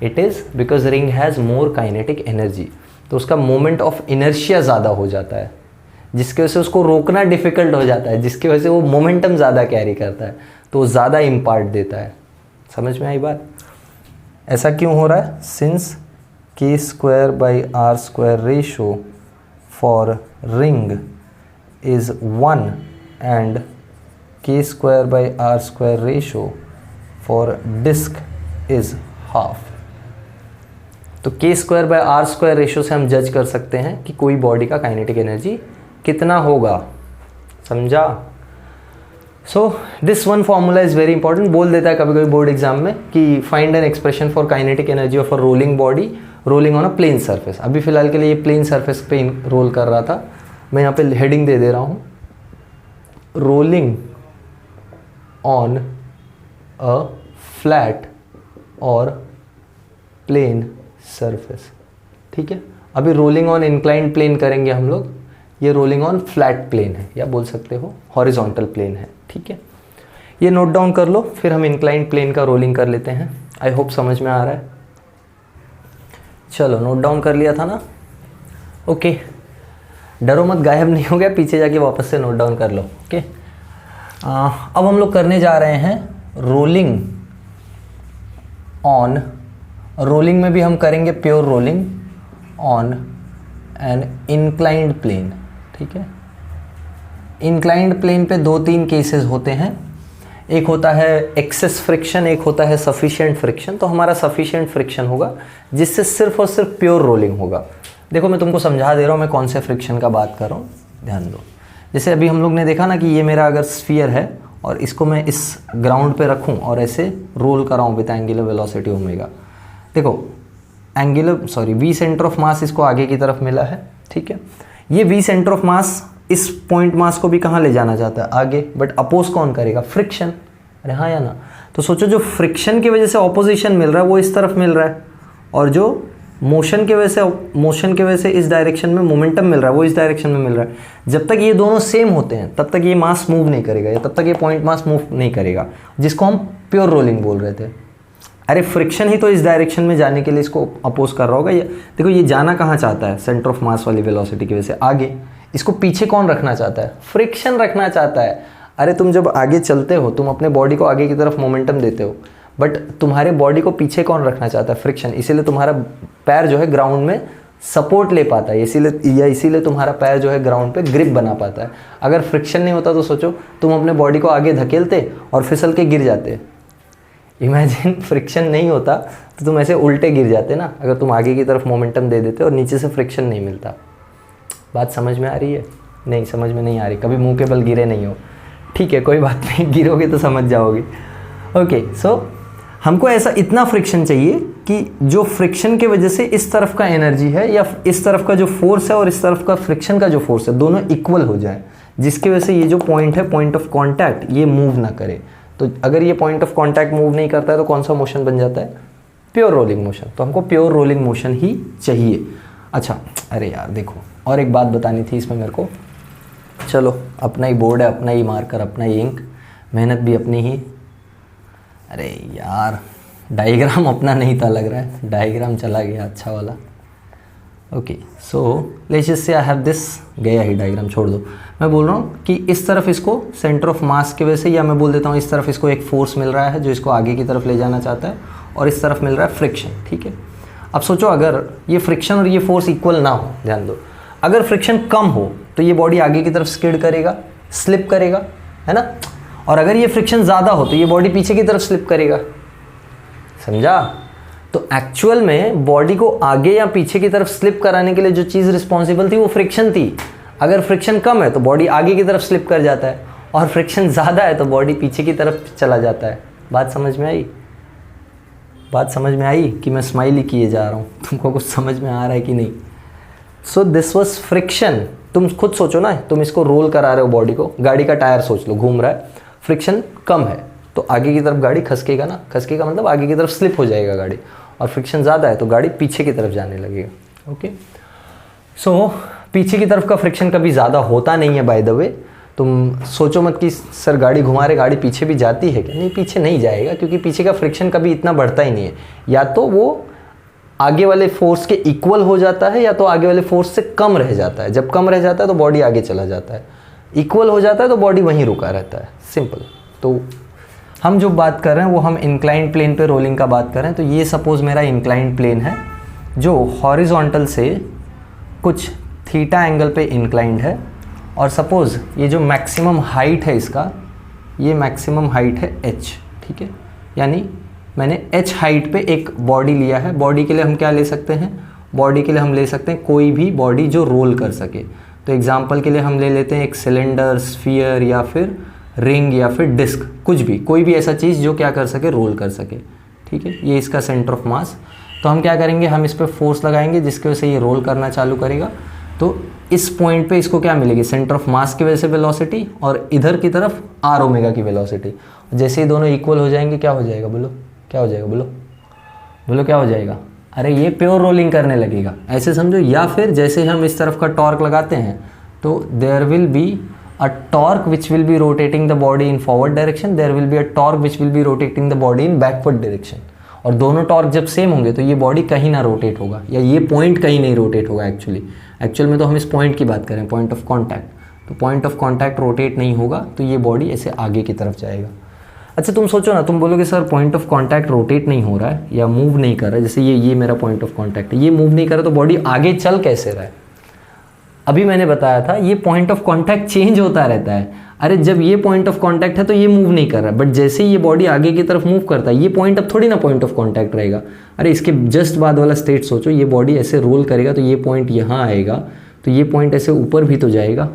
It is because ring has more kinetic energy, तो उसका मोमेंट ऑफ इनर्शिया ज़्यादा हो जाता है, जिसकी वजह से उसको रोकना डिफ़िकल्ट हो जाता है, जिसकी वजह से वो मोमेंटम ज़्यादा कैरी करता है, तो वो ज़्यादा इम्पार्ट देता है। समझ में आई बात? ऐसा क्यों हो रहा है? Since K square by are square ratio for ring is 1 and K square by are square ratio for disc is half. तो K square by R square ratio से हम जज कर सकते हैं कि कोई बॉडी का काइनेटिक एनर्जी कितना होगा। समझा? So this one formula is very important. बोल देता है कभी कभी बोर्ड एग्जाम में कि find an expression for kinetic energy of a rolling body rolling on a plane surface. अभी फिलहाल के लिए ये प्लेन सरफेस पे रोल कर रहा था, मैं यहाँ पे हेडिंग दे दे रहा हूँ, रोलिंग ऑन अ फ्लैट और प्लेन सरफेस। ठीक है, अभी रोलिंग ऑन इंक्लाइंड प्लेन करेंगे हम लोग, ये रोलिंग ऑन फ्लैट प्लेन है, या बोल सकते हो हॉरिजॉन्टल प्लेन है। ठीक है, ये नोट डाउन कर लो, फिर हम इंक्लाइंड प्लेन का रोलिंग कर लेते हैं। आई होप समझ में आ रहा है। चलो नोट डाउन कर लिया था ना? ओके, डरो मत, गायब नहीं हो गया, पीछे जाके वापस से नोट डाउन कर लो। ओके, अब हम लोग करने जा रहे हैं रोलिंग ऑन, रोलिंग में भी हम करेंगे pure rolling on an inclined plane. ठीक है, इंक्लाइंड प्लेन पे 2-3 केसेस होते हैं, एक होता है एक्सेस फ्रिक्शन, एक होता है सफिशिएंट फ्रिक्शन। तो हमारा सफिशिएंट फ्रिक्शन होगा जिससे सिर्फ और सिर्फ प्योर रोलिंग होगा। देखो मैं तुमको समझा दे रहा हूँ मैं कौन से फ्रिक्शन का बात कर रहा हूँ, ध्यान दो। जैसे अभी हम लोग ने देखा ना कि ये मेरा अगर स्फीयर है और इसको मैं इस ग्राउंड पे रखूं और ऐसे रोल कराऊं विद एंगुलर वेलोसिटी ओमेगा, देखो वी सेंटर ऑफ मास इसको आगे की तरफ मिला है। ठीक है, ये वी सेंटर ऑफ मास इस पॉइंट मास को भी कहाँ ले जाना चाहता है? आगे, बट अपोज कौन करेगा? फ्रिक्शन। अरे हाँ या ना? तो सोचो जो फ्रिक्शन की वजह से ऑपोजिशन मिल रहा है वो इस तरफ मिल रहा है, और जो मोशन की वजह से इस डायरेक्शन में मोमेंटम मिल रहा है वो इस डायरेक्शन में मिल रहा है। जब तक ये दोनों सेम होते हैं तब तक ये मास मूव नहीं करेगा, या तब तक ये पॉइंट मास मूव नहीं करेगा, जिसको हम प्योर रोलिंग बोल रहे थे। अरे फ्रिक्शन ही तो इस डायरेक्शन में जाने के लिए इसको अपोज कर रहा होगा। ये देखो, ये जाना कहाँ चाहता है? सेंटर ऑफ मास वाली वेलोसिटी की वजह से आगे। इसको पीछे कौन रखना चाहता है? फ्रिक्शन रखना चाहता है। अरे तुम जब आगे चलते हो, तुम अपने बॉडी को आगे की तरफ मोमेंटम देते हो, बट तुम्हारे बॉडी को पीछे कौन रखना चाहता है? फ्रिक्शन। इसीलिए तुम्हारा पैर जो है ग्राउंड में सपोर्ट ले पाता है, इसीलिए तुम्हारा पैर जो है ग्राउंड पे ग्रिप बना पाता है। अगर फ्रिक्शन नहीं होता तो सोचो तुम अपने बॉडी को आगे धकेलते और फिसल के गिर जाते। इमेजिन फ्रिक्शन नहीं होता तो तुम ऐसे उल्टे गिर जाते ना, अगर तुम आगे की तरफ मोमेंटम दे देते और नीचे से फ्रिक्शन नहीं मिलता। बात समझ में आ रही है? नहीं समझ में नहीं आ रही, कभी मुंह के बल गिरे नहीं हो। ठीक है, कोई बात नहीं, गिरोगे तो समझ जाओगे। ओके, सो हमको ऐसा इतना फ्रिक्शन चाहिए कि जो फ्रिक्शन के वजह से इस तरफ का एनर्जी है या इस तरफ का जो फोर्स है और इस तरफ का फ्रिक्शन का जो फोर्स है दोनों इक्वल हो जाए, जिसकी वजह से ये जो पॉइंट है, पॉइंट ऑफ कांटेक्ट, ये मूव ना करे। तो अगर ये पॉइंट ऑफ कांटेक्ट मूव नहीं करता है तो कौन सा मोशन बन जाता है? Pure rolling motion. तो हमको प्योर रोलिंग मोशन ही चाहिए। अच्छा अरे यार देखो, और एक बात बतानी थी इसमें मेरे को। चलो अपना ही बोर्ड है, अपना ही मार्कर, अपना ही इंक, मेहनत भी अपनी ही। अरे यार डायग्राम अपना नहीं था लग रहा है, डायग्राम चला गया अच्छा वाला। Okay so let's just say I have this, गया ही डायग्राम, छोड़ दो। मैं बोल रहा हूँ कि इस तरफ इसको सेंटर ऑफ मास की वजह से, या मैं बोल देता हूँ इस तरफ इसको एक फोर्स मिल रहा है जो इसको आगे की तरफ ले जाना चाहता है, और इस तरफ मिल रहा है फ्रिक्शन, ठीक है। अब सोचो अगर ये फ्रिक्शन और ये फोर्स इक्वल ना हो, ध्यान दो, अगर फ्रिक्शन कम हो तो ये बॉडी आगे की तरफ स्किड करेगा, स्लिप करेगा, है ना। और अगर ये फ्रिक्शन ज़्यादा हो तो ये बॉडी पीछे की तरफ स्लिप करेगा, समझा। तो एक्चुअल में बॉडी को आगे या पीछे की तरफ स्लिप कराने के लिए जो चीज़ रिस्पॉन्सिबल थी वो फ्रिक्शन थी। अगर फ्रिक्शन कम है तो बॉडी आगे की तरफ स्लिप कर जाता है, और फ्रिक्शन ज़्यादा है तो बॉडी पीछे की तरफ चला जाता है। बात समझ में आई? बात समझ में आई कि मैं स्माइल ही किए जा रहा हूँ, तुमको कुछ समझ में आ रहा है कि नहीं? सो दिस वॉज फ्रिक्शन। तुम खुद सोचो ना, तुम इसको रोल करा रहे हो बॉडी को, गाड़ी का टायर सोच लो घूम रहा है, फ्रिक्शन कम है तो आगे की तरफ गाड़ी खसकेगा ना, खसकेगा मतलब आगे की तरफ स्लिप हो जाएगा गाड़ी, और फ्रिक्शन ज़्यादा है तो गाड़ी पीछे की तरफ जाने लगेगा। ओके सो पीछे की तरफ का फ्रिक्शन कभी ज़्यादा होता नहीं है बाय द वे। तुम सोचो मत कि सर गाड़ी घुमा रहे, गाड़ी पीछे भी जाती है क्या? नहीं, पीछे नहीं जाएगा, क्योंकि पीछे का फ्रिक्शन कभी इतना बढ़ता ही नहीं है। या तो वो आगे वाले फोर्स के इक्वल हो जाता है, या तो आगे वाले फोर्स से कम रह जाता है। जब कम रह जाता है तो बॉडी आगे चला जाता है, इक्वल हो जाता है तो बॉडी वहीं रुका रहता है, सिंपल। तो हम जो बात कर रहे हैं वो हम इंक्लाइंड प्लेन पे रोलिंग का बात कर रहे हैं। तो ये सपोज मेरा इंक्लाइंड प्लेन है जो हॉरिजॉन्टल से कुछ थीटा एंगल पे इंक्लाइंड है, और सपोज ये जो मैक्सिमम हाइट है इसका, ये मैक्सिमम हाइट है h, ठीक है। यानी मैंने h हाइट पे एक बॉडी लिया है। बॉडी के लिए हम क्या ले सकते हैं? बॉडी के लिए हम ले सकते हैं कोई भी बॉडी जो रोल कर सके। तो एग्जांपल के लिए हम ले लेते हैं एक सिलेंडर, स्फीयर, या फिर रिंग, या फिर डिस्क, कुछ भी, कोई भी ऐसा चीज़ जो क्या कर सके, रोल कर सके, ठीक है। ये इसका सेंटर ऑफ मास। तो हम क्या करेंगे, हम इस पर फोर्स लगाएंगे जिसकी वजह से ये रोल करना चालू करेगा। तो इस पॉइंट पे इसको क्या मिलेगी? सेंटर ऑफ मास की वजह से वेलोसिटी, और इधर की तरफ आर ओमेगा की वेलोसिटी। जैसे ही दोनों इक्वल हो जाएंगे क्या हो जाएगा? बोलो क्या हो जाएगा? बोलो बोलो क्या हो जाएगा? अरे ये प्योर रोलिंग करने लगेगा, ऐसे समझो। या फिर जैसे हम इस तरफ का टॉर्क लगाते हैं तो there will be a torque which will be rotating the body in forward direction, there will be a torque which will be rotating the body in backward direction. और दोनों टॉर्क जब सेम होंगे तो ये body कहीं ना rotate होगा, या ये पॉइंट कहीं नहीं रोटेट होगा। एक्चुअल में तो हम इस पॉइंट की बात करें, पॉइंट ऑफ कॉन्टैक्ट। तो पॉइंट ऑफ कॉन्टैक्ट रोटेट नहीं होगा तो ये बॉडी ऐसे आगे की तरफ जाएगा। अच्छा तुम सोचो ना, तुम बोलोगे sir point of contact rotate नहीं हो रहा है या मूव नहीं कर रहा है, जैसे ये मेरा पॉइंट ऑफ कॉन्टैक्ट है, ये मूव नहीं कर रहा तो बॉडी आगे चल कैसे रहा है? अभी मैंने बताया था ये पॉइंट ऑफ कॉन्टैक्ट चेंज होता रहता है। अरे जब ये पॉइंट ऑफ कॉन्टैक्ट है तो ये मूव नहीं कर रहा है, बट जैसे ही ये बॉडी आगे की तरफ मूव करता है ये पॉइंट अब थोड़ी ना पॉइंट ऑफ कॉन्टैक्ट रहेगा। अरे इसके जस्ट बाद वाला स्टेट सोचो, ये बॉडी ऐसे रोल करेगा तो ये पॉइंट यहाँ आएगा, तो ये पॉइंट ऐसे ऊपर भी तो जाएगा।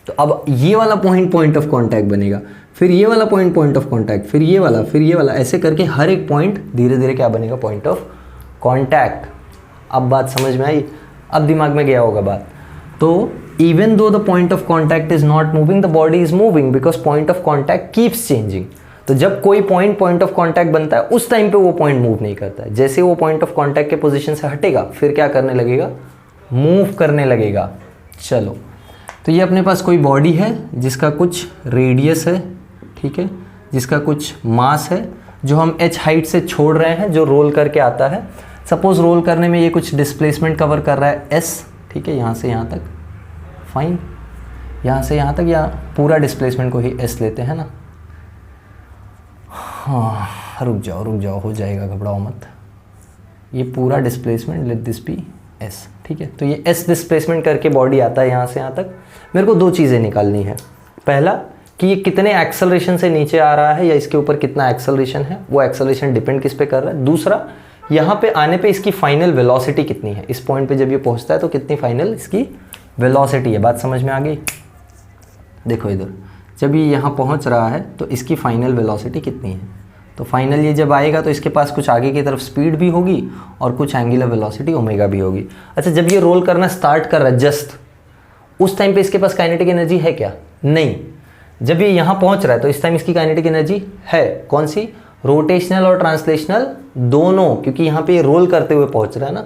तो अब ये वाला पॉइंट ऑफ कॉन्टैक्ट बनेगा, फिर ये वाला पॉइंट ऑफ कॉन्टैक्ट, फिर ये वाला, फिर ये वाला, ऐसे करके हर एक पॉइंट धीरे धीरे क्या बनेगा? Point of contact. अब बात समझ में आई? अब दिमाग में गया होगा बात। तो even though the point of contact is not moving, the body is moving because point of contact keeps changing। तो जब कोई पॉइंट ऑफ कॉन्टैक्ट बनता है उस टाइम पे वो पॉइंट मूव नहीं करता है। जैसे वो पॉइंट ऑफ कॉन्टैक्ट के पोजीशन से हटेगा फिर क्या करने लगेगा? मूव करने लगेगा। चलो तो ये अपने पास कोई बॉडी है जिसका कुछ रेडियस है, ठीक है, जिसका कुछ मास है, जो हम h हाइट से छोड़ रहे हैं, जो रोल करके आता है। सपोज रोल करने में ये कुछ डिस्प्लेसमेंट कवर कर रहा है s, ठीक है, यहाँ से यहाँ तक, फाइन, यहाँ से यहाँ तक, या पूरा डिस्प्लेसमेंट को ही s लेते हैं ना। हाँ रुक जाओ, हो जाएगा, घबराओ मत। ये पूरा displacement let this be s, ठीक है। तो ये s डिस्प्लेसमेंट करके बॉडी आता है यहाँ से यहाँ तक। मेरे को दो चीज़ें निकालनी है। पहला कि ये कितने एक्सेलरेशन से नीचे आ रहा है या इसके ऊपर कितना एक्सेलरेशन है, वो एक्सेलरेशन डिपेंड किस पे कर रहा है। दूसरा यहाँ पे आने पे इसकी फाइनल वेलोसिटी कितनी है, इस पॉइंट पे जब ये पहुँचता है तो कितनी फाइनल इसकी वेलोसिटी है। बात समझ में आ गई? देखो इधर, जब ये यहाँ पहुँच रहा है तो इसकी फाइनल वेलोसिटी कितनी है। तो फाइनल ये जब आएगा तो इसके पास कुछ आगे की तरफ स्पीड भी होगी और कुछ एंगुलर वेलोसिटी ओमेगा भी होगी। अच्छा जब ये रोल करना स्टार्ट कर रहा है जस्ट उस टाइम पे इसके पास काइनेटिक एनर्जी है क्या? नहीं। जब ये यहाँ पहुँच रहा है तो इस टाइम इसकी काइनेटिक एनर्जी है। कौन सी? रोटेशनल और ट्रांसलेशनल दोनों, क्योंकि यहाँ पे ये रोल करते हुए पहुँच रहा है ना।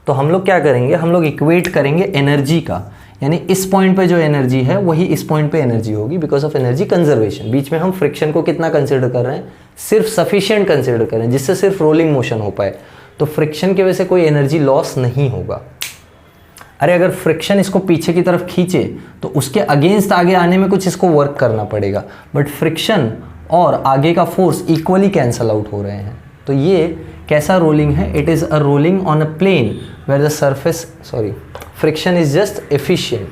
तो हम लोग क्या करेंगे, हम लोग इक्वेट करेंगे एनर्जी का, यानी इस पॉइंट पे जो एनर्जी है वही इस पॉइंट पे एनर्जी होगी बिकॉज ऑफ एनर्जी कंजर्वेशन। बीच में हम फ्रिक्शन को कितना कंसिडर कर रहे हैं, सिर्फ सफिशिएंट कंसिडर कर रहे हैं जिससे सिर्फ रोलिंग मोशन हो पाए, तो फ्रिक्शन की वजह से कोई एनर्जी लॉस नहीं होगा। अरे अगर फ्रिक्शन इसको पीछे की तरफ खींचे तो उसके अगेंस्ट आगे आने में कुछ इसको वर्क करना पड़ेगा, बट फ्रिक्शन और आगे का फोर्स इक्वली कैंसल आउट हो रहे हैं। तो ये कैसा रोलिंग है, it is a rolling on a plane where the surface friction is just efficient,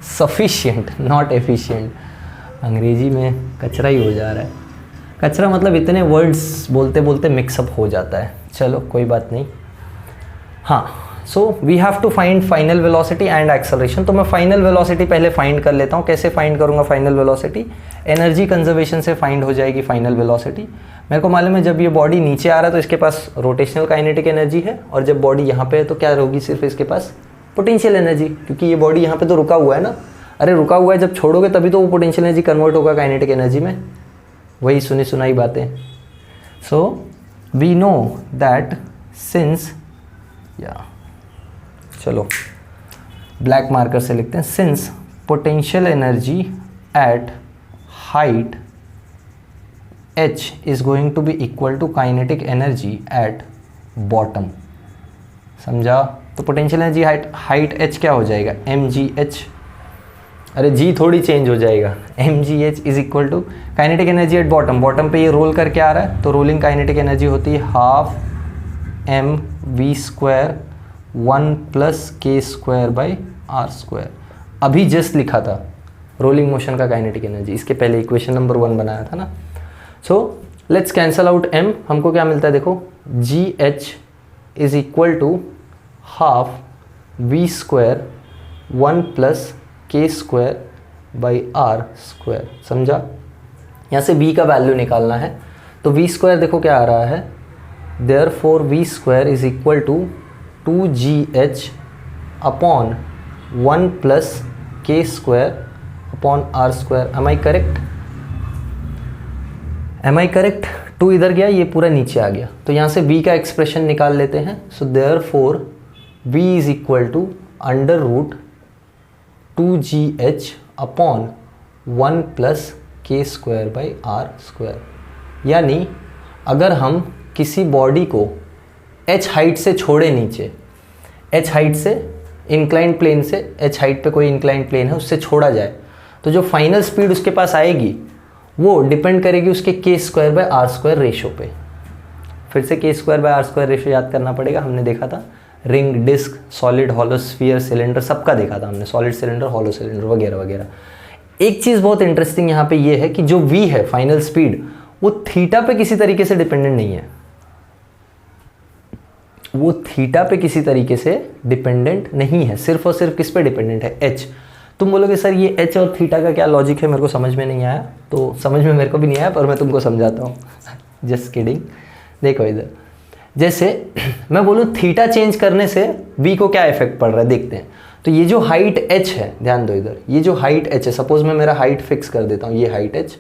sufficient not efficient. अंग्रेजी में कचरा ही हो जा रहा है, कचरा मतलब इतने वर्ड्स बोलते बोलते मिक्सअप हो जाता है। चलो कोई बात नहीं। हाँ, so we have to find final velocity and acceleration. तो मैं फाइनल वेलोसिटी पहले फाइंड कर लेता हूँ। कैसे फाइंड करूँगा फाइनल वेलोसिटी, एनर्जी कंजर्वेशन से फाइंड हो जाएगी फाइनल वेलोसिटी। मेरे को मालूम है जब ये बॉडी नीचे आ रहा है तो इसके पास रोटेशनल काइनेटिक एनर्जी है, और जब बॉडी यहाँ पे है तो क्या होगी, सिर्फ इसके पास पोटेंशियल एनर्जी, क्योंकि ये बॉडी यहाँ पे तो रुका हुआ है ना। अरे रुका हुआ है, जब छोड़ोगे तभी तो वो पोटेंशियल एनर्जी कन्वर्ट होगा काइनेटिक एनर्जी में। वही सुनी सुनाई बातें। So we know that since, या चलो ब्लैक मार्कर से लिखते हैं, since potential energy at height h is going to be equal to kinetic energy at bottom। समझा? तो पोटेंशियल एनर्जी हाइट h क्या हो जाएगा, mgh, अरे g थोड़ी चेंज हो जाएगा, mgh is equal to kinetic energy at bottom. Bottom पे ये रोल करके आ रहा है तो रोलिंग काइनेटिक एनर्जी होती है हाफ mv² 1 + k² r²। अभी जस्ट लिखा था रोलिंग मोशन का काइनेटिक एनर्जी, इसके पहले इक्वेशन नंबर 1 बनाया था ना। So let's cancel out m, हमको क्या मिलता है देखो, gh is equal to half v² 1 + k² r²। समझा? यहाँ से v का वैल्यू निकालना है, तो v² देखो क्या आ रहा है, therefore v² is equal to 2gh upon 1 + k² r²। Am I correct? Am I correct? 2 इधर गया, ये पूरा नीचे आ गया, तो यहाँ से v का एक्सप्रेशन निकाल लेते हैं। So therefore v is equal to √ 2gh upon 1 + k² r²। यानी अगर हम किसी बॉडी को h हाइट से छोड़े नीचे, h हाइट से इंक्लाइंड प्लेन से, h हाइट पे कोई इंक्लाइंड प्लेन है उससे छोड़ा जाए, तो जो फाइनल स्पीड उसके पास आएगी वो डिपेंड करेगी उसके k² r² रेशो पे। फिर से k² r² रेशो याद करना पड़ेगा। हमने देखा था ring, disc, solid, hollow, sphere, cylinder, सबका देखा था हमने, सॉलिड सिलेंडर, हॉलो सिलेंडर वगैरह वगैरह। एक चीज़ बहुत इंटरेस्टिंग यहाँ पे ये है कि जो v है फाइनल स्पीड, वो थीटा पे किसी तरीके से डिपेंडेंट नहीं है, वो थीटा पे किसी तरीके से डिपेंडेंट नहीं है, सिर्फ और सिर्फ किस पे डिपेंडेंट है, h। तुम बोलोगे सर ये h और थीटा का क्या लॉजिक है, मेरे को समझ में नहीं आया। तो समझ में मेरे को भी नहीं आया, पर मैं तुमको समझाता हूँ। Just kidding. देखो इधर, जैसे मैं बोलूँ थीटा चेंज करने से v को क्या इफेक्ट पड़ रहा है, देखते हैं। तो ये जो हाइट h है, ध्यान दो इधर, ये जो हाइट h है, सपोज मैं मेरा हाइट फिक्स कर देता हूँ, ये हाइट h,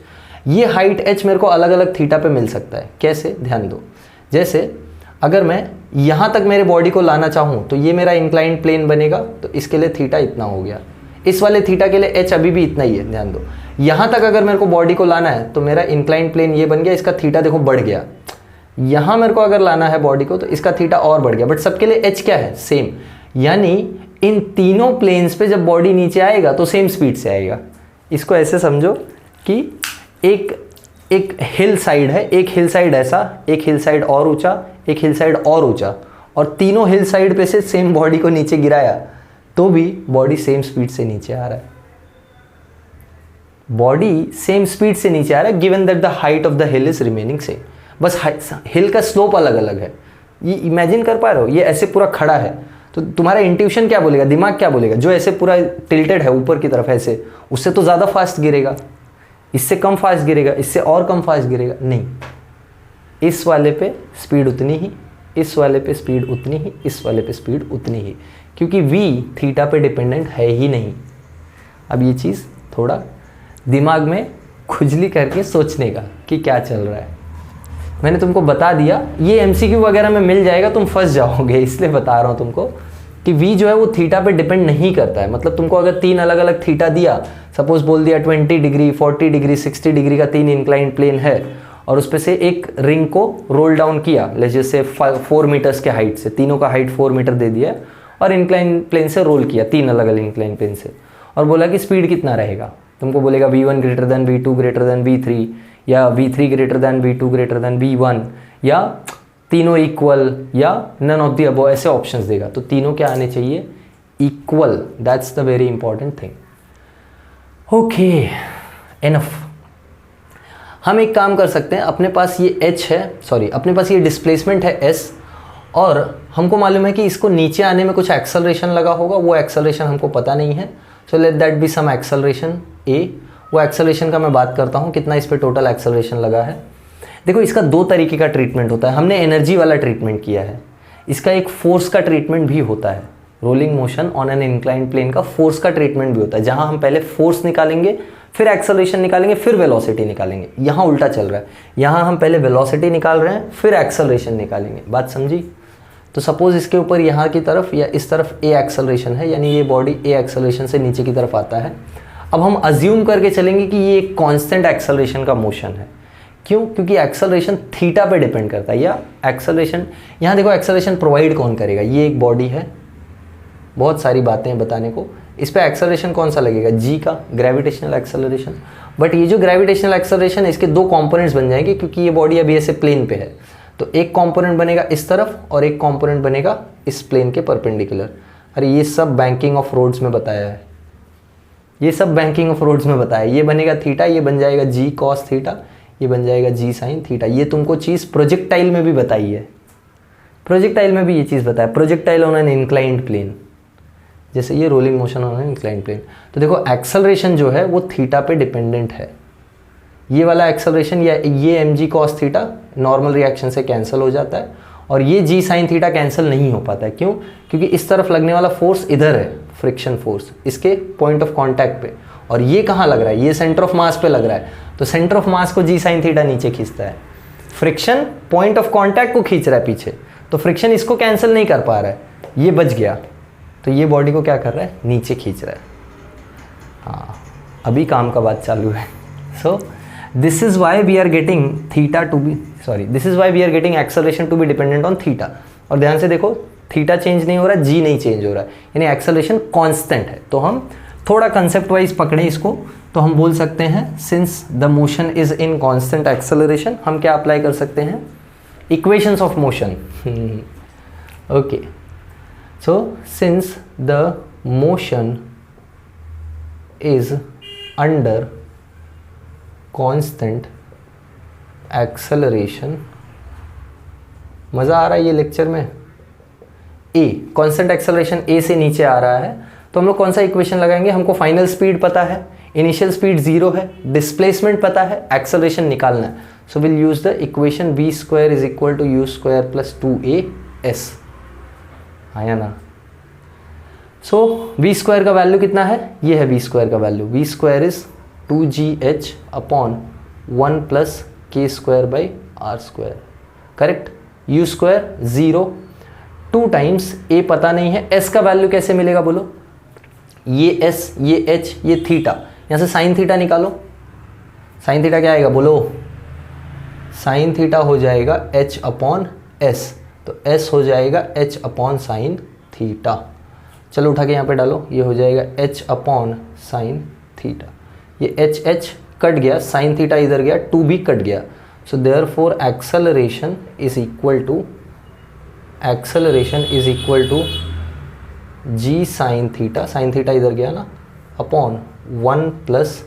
ये हाइट h मेरे को अलग अलग थीटा पे मिल सकता है। कैसे, ध्यान दो। जैसे अगर मैं यहाँ तक मेरे बॉडी को लाना चाहूँ तो ये मेरा इंक्लाइंड प्लेन बनेगा, तो इसके लिए थीटा इतना हो गया। इस वाले थीटा के लिए h अभी भी इतना ही है, ध्यान दो। यहाँ तक अगर मेरे को बॉडी को लाना है तो मेरा इंक्लाइंड प्लेन ये बन गया, इसका थीटा देखो बढ़ गया। यहाँ मेरे को अगर लाना है बॉडी को तो इसका थीटा और बढ़ गया, बट सबके लिए h क्या है, सेम। यानी इन तीनों प्लेन्स पे जब बॉडी नीचे आएगा तो सेम स्पीड से आएगा। इसको ऐसे समझो कि एक हिल साइड है, एक हिल साइड ऐसा, एक हिल साइड और ऊंचा, एक हिल साइड और ऊंचा, और तीनों हिल साइड पे से सेम बॉडी को नीचे गिराया तो भी बॉडी सेम स्पीड से नीचे आ रहा है। बॉडी सेम स्पीड से नीचे आ रहा है given that the height of the hill is remaining same. बस हिल का स्लोप अलग अलग है। ये इमेजिन कर पा रहे हो, ये ऐसे पूरा खड़ा है तो तुम्हारा इंट्यूशन क्या बोलेगा, दिमाग क्या बोलेगा, जो ऐसे पूरा टिल्टेड है ऊपर की तरफ ऐसे, उससे तो ज़्यादा फास्ट गिरेगा, इससे कम फास्ट गिरेगा, इससे और कम फास्ट गिरेगा। नहीं, इस वाले पे स्पीड उतनी ही, इस वाले पे स्पीड उतनी ही, इस वाले पे स्पीड उतनी ही, क्योंकि v थीटा पे डिपेंडेंट है ही नहीं। अब ये चीज़ थोड़ा दिमाग में खुजली करके सोचने का कि क्या चल रहा है। मैंने तुमको बता दिया, ये एमसीक्यू वगैरह में मिल जाएगा, तुम फंस जाओगे, इसलिए बता रहा हूँ तुमको कि v जो है वो थीटा पे डिपेंड नहीं करता है। मतलब तुमको अगर 3 अलग अलग थीटा दिया, सपोज बोल दिया 20 डिग्री, 40 डिग्री, 60 डिग्री का 3 इंक्लाइंड प्लेन है, और उस पे से एक रिंग को रोल डाउन किया, जैसे 4 मीटर्स के हाइट से, तीनों का हाइट 4 मीटर दे दिया, और इंक्लाइन प्लेन से रोल किया, 3 अलग अलग इंक्लाइन प्लेन से, और बोला कि स्पीड कितना रहेगा। तुमको बोलेगा v1 greater than v2 greater than v3, या v3 greater than v2 greater than v1, या तीनों इक्वल, या नन ऑफ द अबव, ऐसे ऑप्शंस देगा। तो तीनों क्या आने चाहिए? Equal. That's the very important thing. Okay, enough. हम एक काम कर सकते हैं, अपने पास ये h है, सॉरी अपने पास ये डिस्प्लेसमेंट है s, और हमको मालूम है कि इसको नीचे आने में कुछ एक्सेलरेशन लगा होगा, वो एक्सेलरेशन हमको पता नहीं है। So let that be some acceleration a। वो एक्सेलरेशन का मैं बात करता हूँ, कितना इस पे टोटल एक्सेलरेशन लगा है। देखो, इसका 2 तरीके का ट्रीटमेंट होता है। हमने एनर्जी वाला ट्रीटमेंट किया है, इसका एक फोर्स का ट्रीटमेंट भी होता है। Rolling motion on an inclined plane का फोर्स का ट्रीटमेंट भी होता है, जहां हम पहले फोर्स निकालेंगे, फिर एक्सेलरेशन निकालेंगे, फिर वेलोसिटी निकालेंगे। यहाँ उल्टा चल रहा है, यहाँ हम पहले वेलोसिटी निकाल रहे हैं, फिर एक्सेलरेशन निकालेंगे। बात समझी? तो सपोज इसके ऊपर यहाँ की तरफ या इस तरफ ए एक्सेलरेशन है, यानी ये बॉडी ए एक्सेलरेशन से नीचे की तरफ आता है। अब हम अज्यूम करके चलेंगे कि ये एक कांस्टेंट एक्सेलरेशन का मोशन है। क्यों? क्योंकि एक्सेलरेशन थीटा पे डिपेंड करता है, या एक्सेलरेशन, यहाँ देखो एक्सेलरेशन प्रोवाइड कौन करेगा? ये एक बॉडी है, बहुत सारी बातें हैं बताने को। इस पे एक्सेलरेशन कौन सा लगेगा? जी का, ग्रेविटेशनल एक्सेलरेशन। बट ये जो ग्रेविटेशनल एक्सेलरेशन है, इसके 2 कंपोनेंट्स बन जाएंगे, क्योंकि ये बॉडी अभी ऐसे प्लेन पे है। तो एक कंपोनेंट बनेगा इस तरफ और एक कंपोनेंट बनेगा इस प्लेन के परपेंडिकुलर। अरे ये सब बैंकिंग ऑफ रोड्स में बताया है, ये सब बैंकिंग ऑफ रोड्स में बताया है। ये बनेगा थीटा, ये बन जाएगा जी कॉस थीटा, ये बन जाएगा जी साइन थीटा। ये तुमको चीज़ प्रोजेक्टाइल में भी बताई है, प्रोजेक्टाइल में भी ये चीज़ बताया, projectile on an inclined plane, जैसे ये rolling motion on an inclined plane. तो देखो एक्सेलरेशन जो है वो थीटा पे डिपेंडेंट है। ये वाला एक्सेलरेशन या ये m g cos theta normal reaction से कैंसिल हो जाता है, और ये जी साइन थीटा कैंसिल नहीं हो पाता है। क्यों? क्योंकि इस तरफ लगने वाला फोर्स इधर है, फ्रिक्शन फोर्स, इसके पॉइंट ऑफ कॉन्टैक्ट पे, और ये कहाँ लग रहा है? ये सेंटर ऑफ मास पे लग रहा है। तो सेंटर ऑफ मास को जी साइन थीटा नीचे खींचता है, फ्रिक्शन पॉइंट ऑफ कॉन्टैक्ट को खींच रहा है पीछे, तो फ्रिक्शन इसको कैंसिल नहीं कर पा रहा है, ये बच गया। तो ये बॉडी को क्या कर रहा है? नीचे खींच रहा है। हाँ, अभी काम का बात चालू है। So this is why we are getting theta to be, sorry this is why we are getting acceleration to be dependent on theta. और ध्यान से देखो, थीटा चेंज नहीं हो रहा है, जी नहीं चेंज हो रहा है, यानी एक्सेलरेशन कांस्टेंट है। तो हम थोड़ा कंसेप्ट वाइज पकड़े इसको, तो हम बोल सकते हैं since the motion is in constant acceleration, हम क्या अप्लाई कर सकते हैं? Equations of motion. Okay, so since the motion is under constant acceleration, मज़ा आ रहा है ये लेक्चर में? ए कांस्टेंट एक्सेलरेशन ए से नीचे आ रहा है, तो हम लोग कौन सा इक्वेशन लगाएंगे? हमको फाइनल स्पीड पता है, इनिशियल स्पीड 0 है, डिस्प्लेसमेंट पता है, एक्सेलरेशन निकालना है। So will use the equation v square is equal to u square plus 2as। आया ना? सो v स्क्वायर का वैल्यू कितना है? ये है v स्क्वायर का value, v square is 2gh upon 1 plus k square by r square, correct. u square 0, 2 times a पता नहीं है, s का वैल्यू कैसे मिलेगा बोलो? ये s, ये h, ये थीटा, यहाँ से साइन थीटा निकालो। साइन थीटा क्या आएगा बोलो? साइन थीटा हो जाएगा h अपॉन s, तो s हो जाएगा h अपॉन साइन थीटा। चलो उठा के यहाँ पे डालो, ये हो जाएगा h अपॉन साइन थीटा। ये h कट गया, साइन थीटा इधर गया, 2 भी कट गया। So therefore acceleration is equal to g sine theta इधर गया ना, upon 1 plus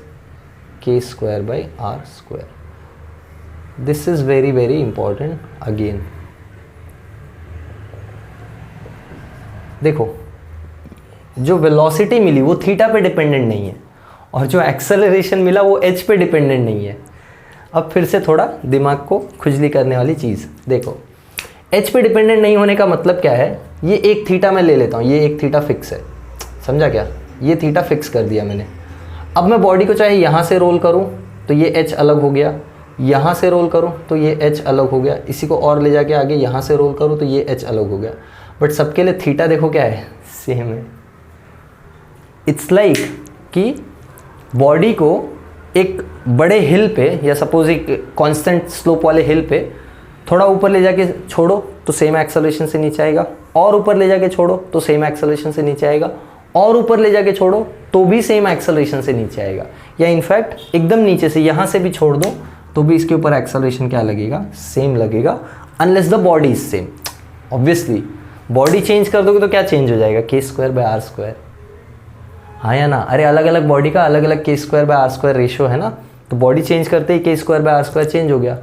k square by are square. This is very very important again. देखो, जो वेलोसिटी मिली वो थीटा पे डिपेंडेंट नहीं है, और जो एक्सेलरेशन मिला वो एच पे डिपेंडेंट नहीं है। अब फिर से थोड़ा दिमाग को खुजली करने वाली चीज़ देखो, एच पे डिपेंडेंट नहीं होने का मतलब क्या है? ये एक थीटा मैं ले लेता हूँ, ये एक थीटा फिक्स है, समझा क्या? ये थीटा फिक्स कर दिया मैंने। अब मैं बॉडी को चाहे यहाँ से रोल करूँ तो ये एच अलग हो गया, यहाँ से रोल करो तो ये एच अलग हो गया, इसी को और ले जाके आगे यहाँ से रोल करो तो ये एच अलग हो गया, बट सबके लिए थीटा देखो क्या है, सेम है। इट्स लाइक कि बॉडी को एक बड़े हिल पे या सपोज एक कांस्टेंट स्लोप वाले हिल पे थोड़ा ऊपर ले जाके छोड़ो तो सेम एक्सेलरेशन से नीचे आएगा, और ऊपर ले जाके छोड़ो तो सेम एक्सेलरेशन से नीचे आएगा, और ऊपर ले जाके छोड़ो तो भी सेम एक्सेलरेशन से नीचे आएगा, या इनफैक्ट एकदम नीचे से यहाँ से भी छोड़ दो तो भी इसके ऊपर एक्सेलरेशन क्या लगेगा, सेम लगेगा, unless the body is same. Obviously body change कर दोगे तो क्या चेंज हो जाएगा, k²/r², हाँ या ना। अरे अलग अलग बॉडी का अलग अलग k²/r² रेशियो है ना, तो बॉडी चेंज करते ही k²/r² चेंज हो गया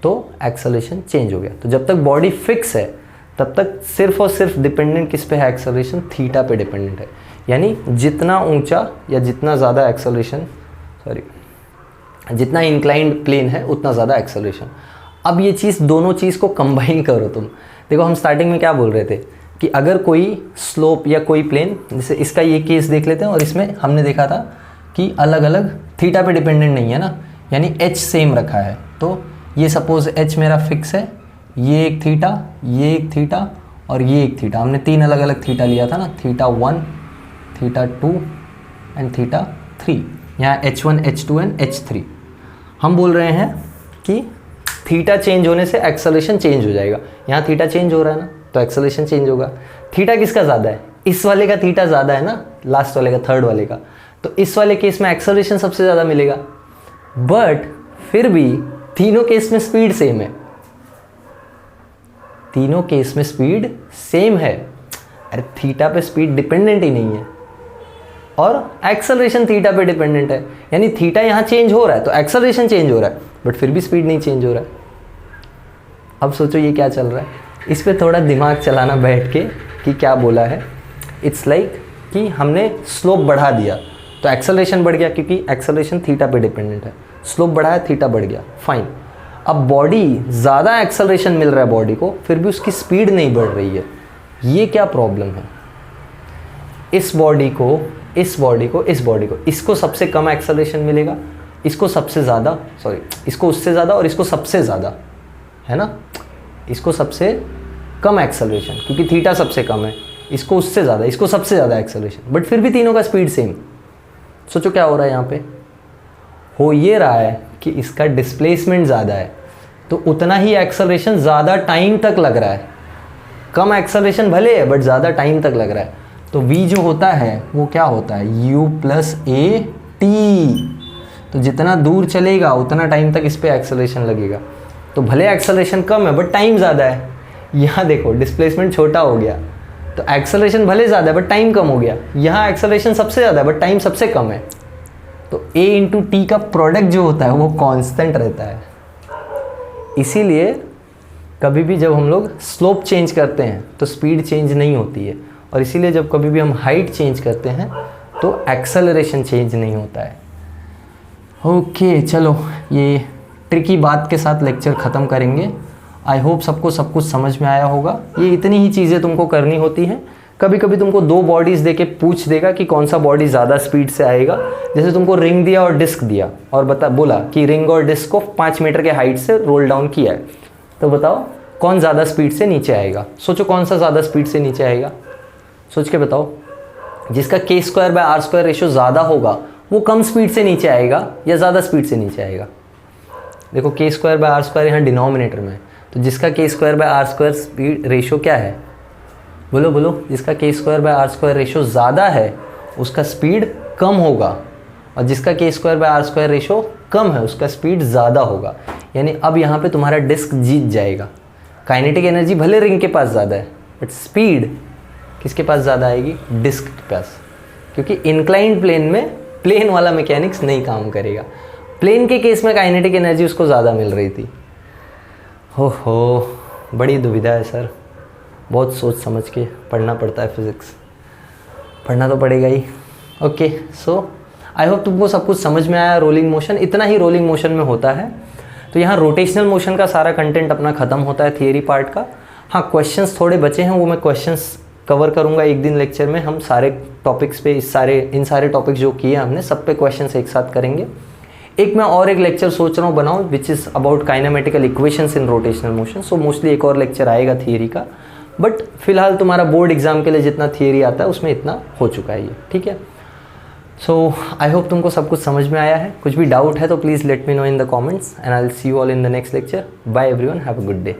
तो एक्सेलरेशन चेंज हो गया। तो जब तक बॉडी फिक्स है तब तक सिर्फ और सिर्फ डिपेंडेंट किस पे है, एक्सेलरेशन थीटा पे डिपेंडेंट है। यानी जितना ऊंचा या जितना ज़्यादा एक्सेलरेशन, जितना इंक्लाइंड प्लेन है उतना ज़्यादा एक्सेलरेशन। अब ये चीज़, दोनों चीज़ को कंबाइन करो तुम। देखो हम स्टार्टिंग में क्या बोल रहे थे कि अगर कोई स्लोप या कोई प्लेन, जैसे इसका ये केस देख लेते हैं, और इसमें हमने देखा था कि अलग अलग थीटा पे डिपेंडेंट नहीं है ना, यानी एच सेम रखा है। तो ये सपोज एच मेरा फिक्स है, ये एक थीटा, ये एक थीटा और ये एक थीटा, हमने 3 अलग अलग थीटा लिया था ना, θ1, θ2 एंड θ3। यहाँ h1, h2 एंड h3। हम बोल रहे हैं कि थीटा चेंज होने से एक्सेलरेशन चेंज हो जाएगा। यहाँ थीटा चेंज हो रहा है ना, तो एक्सेलरेशन चेंज होगा। थीटा किसका ज़्यादा है, इस वाले का थीटा ज़्यादा है ना, लास्ट वाले का, थर्ड वाले का, तो इस वाले केस में एक्सेलरेशन सबसे ज़्यादा मिलेगा। बट फिर भी तीनों केस में स्पीड सेम है, तीनों केस में स्पीड सेम है। अरे थीटा पे स्पीड डिपेंडेंट ही नहीं है और एक्सेलरेशन थीटा पे डिपेंडेंट है, यानी थीटा यहाँ चेंज हो रहा है तो एक्सेलरेशन चेंज हो रहा है, बट फिर भी स्पीड नहीं चेंज हो रहा है। अब सोचो ये क्या चल रहा है, इस पे थोड़ा दिमाग चलाना बैठ के कि क्या बोला है। इट्स लाइक कि हमने स्लोप बढ़ा दिया तो एक्सेलरेशन बढ़ गया, क्योंकि एक्सेलरेशन थीटा पे डिपेंडेंट है। स्लोप बढ़ाया, थीटा बढ़ गया, फाइन। अब बॉडी ज़्यादा एक्सेलरेशन मिल रहा है बॉडी को, फिर भी उसकी स्पीड नहीं बढ़ रही है। ये क्या प्रॉब्लम है, इस बॉडी को, इस बॉडी को, इस बॉडी को, इसको सबसे कम एक्सेलरेशन मिलेगा, इसको सबसे ज़्यादा, इसको उससे ज़्यादा और इसको सबसे ज़्यादा, है ना। इसको सबसे कम एक्सेलरेशन क्योंकि थीटा सबसे कम है, इसको उससे ज़्यादा, इसको सबसे ज़्यादा एक्सेलरेशन, बट फिर भी तीनों का स्पीड सेम। सोचो क्या हो रहा है यहाँ पे, हो ये रहा है कि इसका डिस्प्लेसमेंट ज़्यादा है तो उतना ही एक्सेलरेशन ज़्यादा टाइम तक लग रहा है। कम एक्सेलरेशन भले है बट ज़्यादा टाइम तक लग रहा है। तो v जो होता है वो क्या होता है, u + a t। तो जितना दूर चलेगा उतना टाइम तक इस पर एक्सेलरेशन लगेगा। तो भले एक्सेलरेशन कम है बट टाइम ज़्यादा है। यहाँ देखो डिस्प्लेसमेंट छोटा हो गया तो एक्सेलरेशन भले ज़्यादा है बट टाइम कम हो गया। यहाँ एक्सेलरेशन सबसे ज़्यादा है बट टाइम सबसे कम है। तो a × t का प्रोडक्ट जो होता है वो कांस्टेंट रहता है। इसीलिए कभी भी जब हम लोग स्लोप चेंज करते हैं तो स्पीड चेंज नहीं होती है, और इसीलिए जब कभी भी हम हाइट चेंज करते हैं तो एक्सेलरेशन चेंज नहीं होता है। ओके चलो, ये ट्रिकी बात के साथ लेक्चर ख़त्म करेंगे। आई होप सबको सब कुछ समझ में आया होगा। ये इतनी ही चीज़ें तुमको करनी होती हैं। कभी कभी तुमको 2 बॉडीज़ देके पूछ देगा कि कौन सा बॉडी ज़्यादा स्पीड से आएगा। जैसे तुमको रिंग दिया और डिस्क दिया और बोला कि रिंग और डिस्क को 5 मीटर के हाइट से रोल डाउन किया है, तो बताओ कौन ज़्यादा स्पीड से नीचे आएगा। सोचो कौन सा ज़्यादा स्पीड से नीचे आएगा, सोच के बताओ। जिसका k²/r² रेशियो ज़्यादा होगा वो कम स्पीड से नीचे आएगा या ज़्यादा स्पीड से नीचे आएगा। देखो k²/r² यहाँ डिनोमिनेटर में है, तो जिसका k²/r² स्पीड रेशियो क्या है, बोलो बोलो। जिसका k²/r² रेशियो ज़्यादा है उसका स्पीड कम होगा, और जिसका k²/r² रेशियो कम है उसका स्पीड ज़्यादा होगा। यानी अब यहाँ पे तुम्हारा डिस्क जीत जाएगा। काइनेटिक एनर्जी भले रिंग के पास ज़्यादा है बट स्पीड किसके पास ज़्यादा आएगी, डिस्क के पास, क्योंकि इंक्लाइंड प्लेन में प्लेन वाला मैकेनिक्स नहीं काम करेगा। प्लेन के केस में काइनेटिक एनर्जी उसको ज़्यादा मिल रही थी। हो बड़ी दुविधा है सर, बहुत सोच समझ के पढ़ना पड़ता है फिज़िक्स, पढ़ना तो पड़ेगा ही। ओके सो आई होप तुमको सब कुछ समझ में आया। रोलिंग मोशन इतना ही रोलिंग मोशन में होता है। तो यहाँ रोटेशनल मोशन का सारा कंटेंट अपना ख़त्म होता है थियरी पार्ट का। हाँ क्वेश्चंस थोड़े बचे हैं, वो मैं क्वेश्चंस कवर करूँगा एक दिन लेक्चर में। हम सारे टॉपिक्स पे इन सारे टॉपिक्स जो किए हमने सब पे क्वेश्चंस एक साथ करेंगे। एक मैं और एक लेक्चर सोच रहा हूँ बनाऊँ which is about kinematical equations in rotational motion. So mostly एक और लेक्चर आएगा थियरी का, बट फिलहाल तुम्हारा बोर्ड एग्जाम के लिए जितना थियरी आता है उसमें इतना हो चुका है ये, ठीक है। सो आई होप तुमको सब कुछ समझ में आया है। कुछ भी डाउट है तो please let me know in the comments and I will see you all in the next lecture. Bye everyone, have a good day.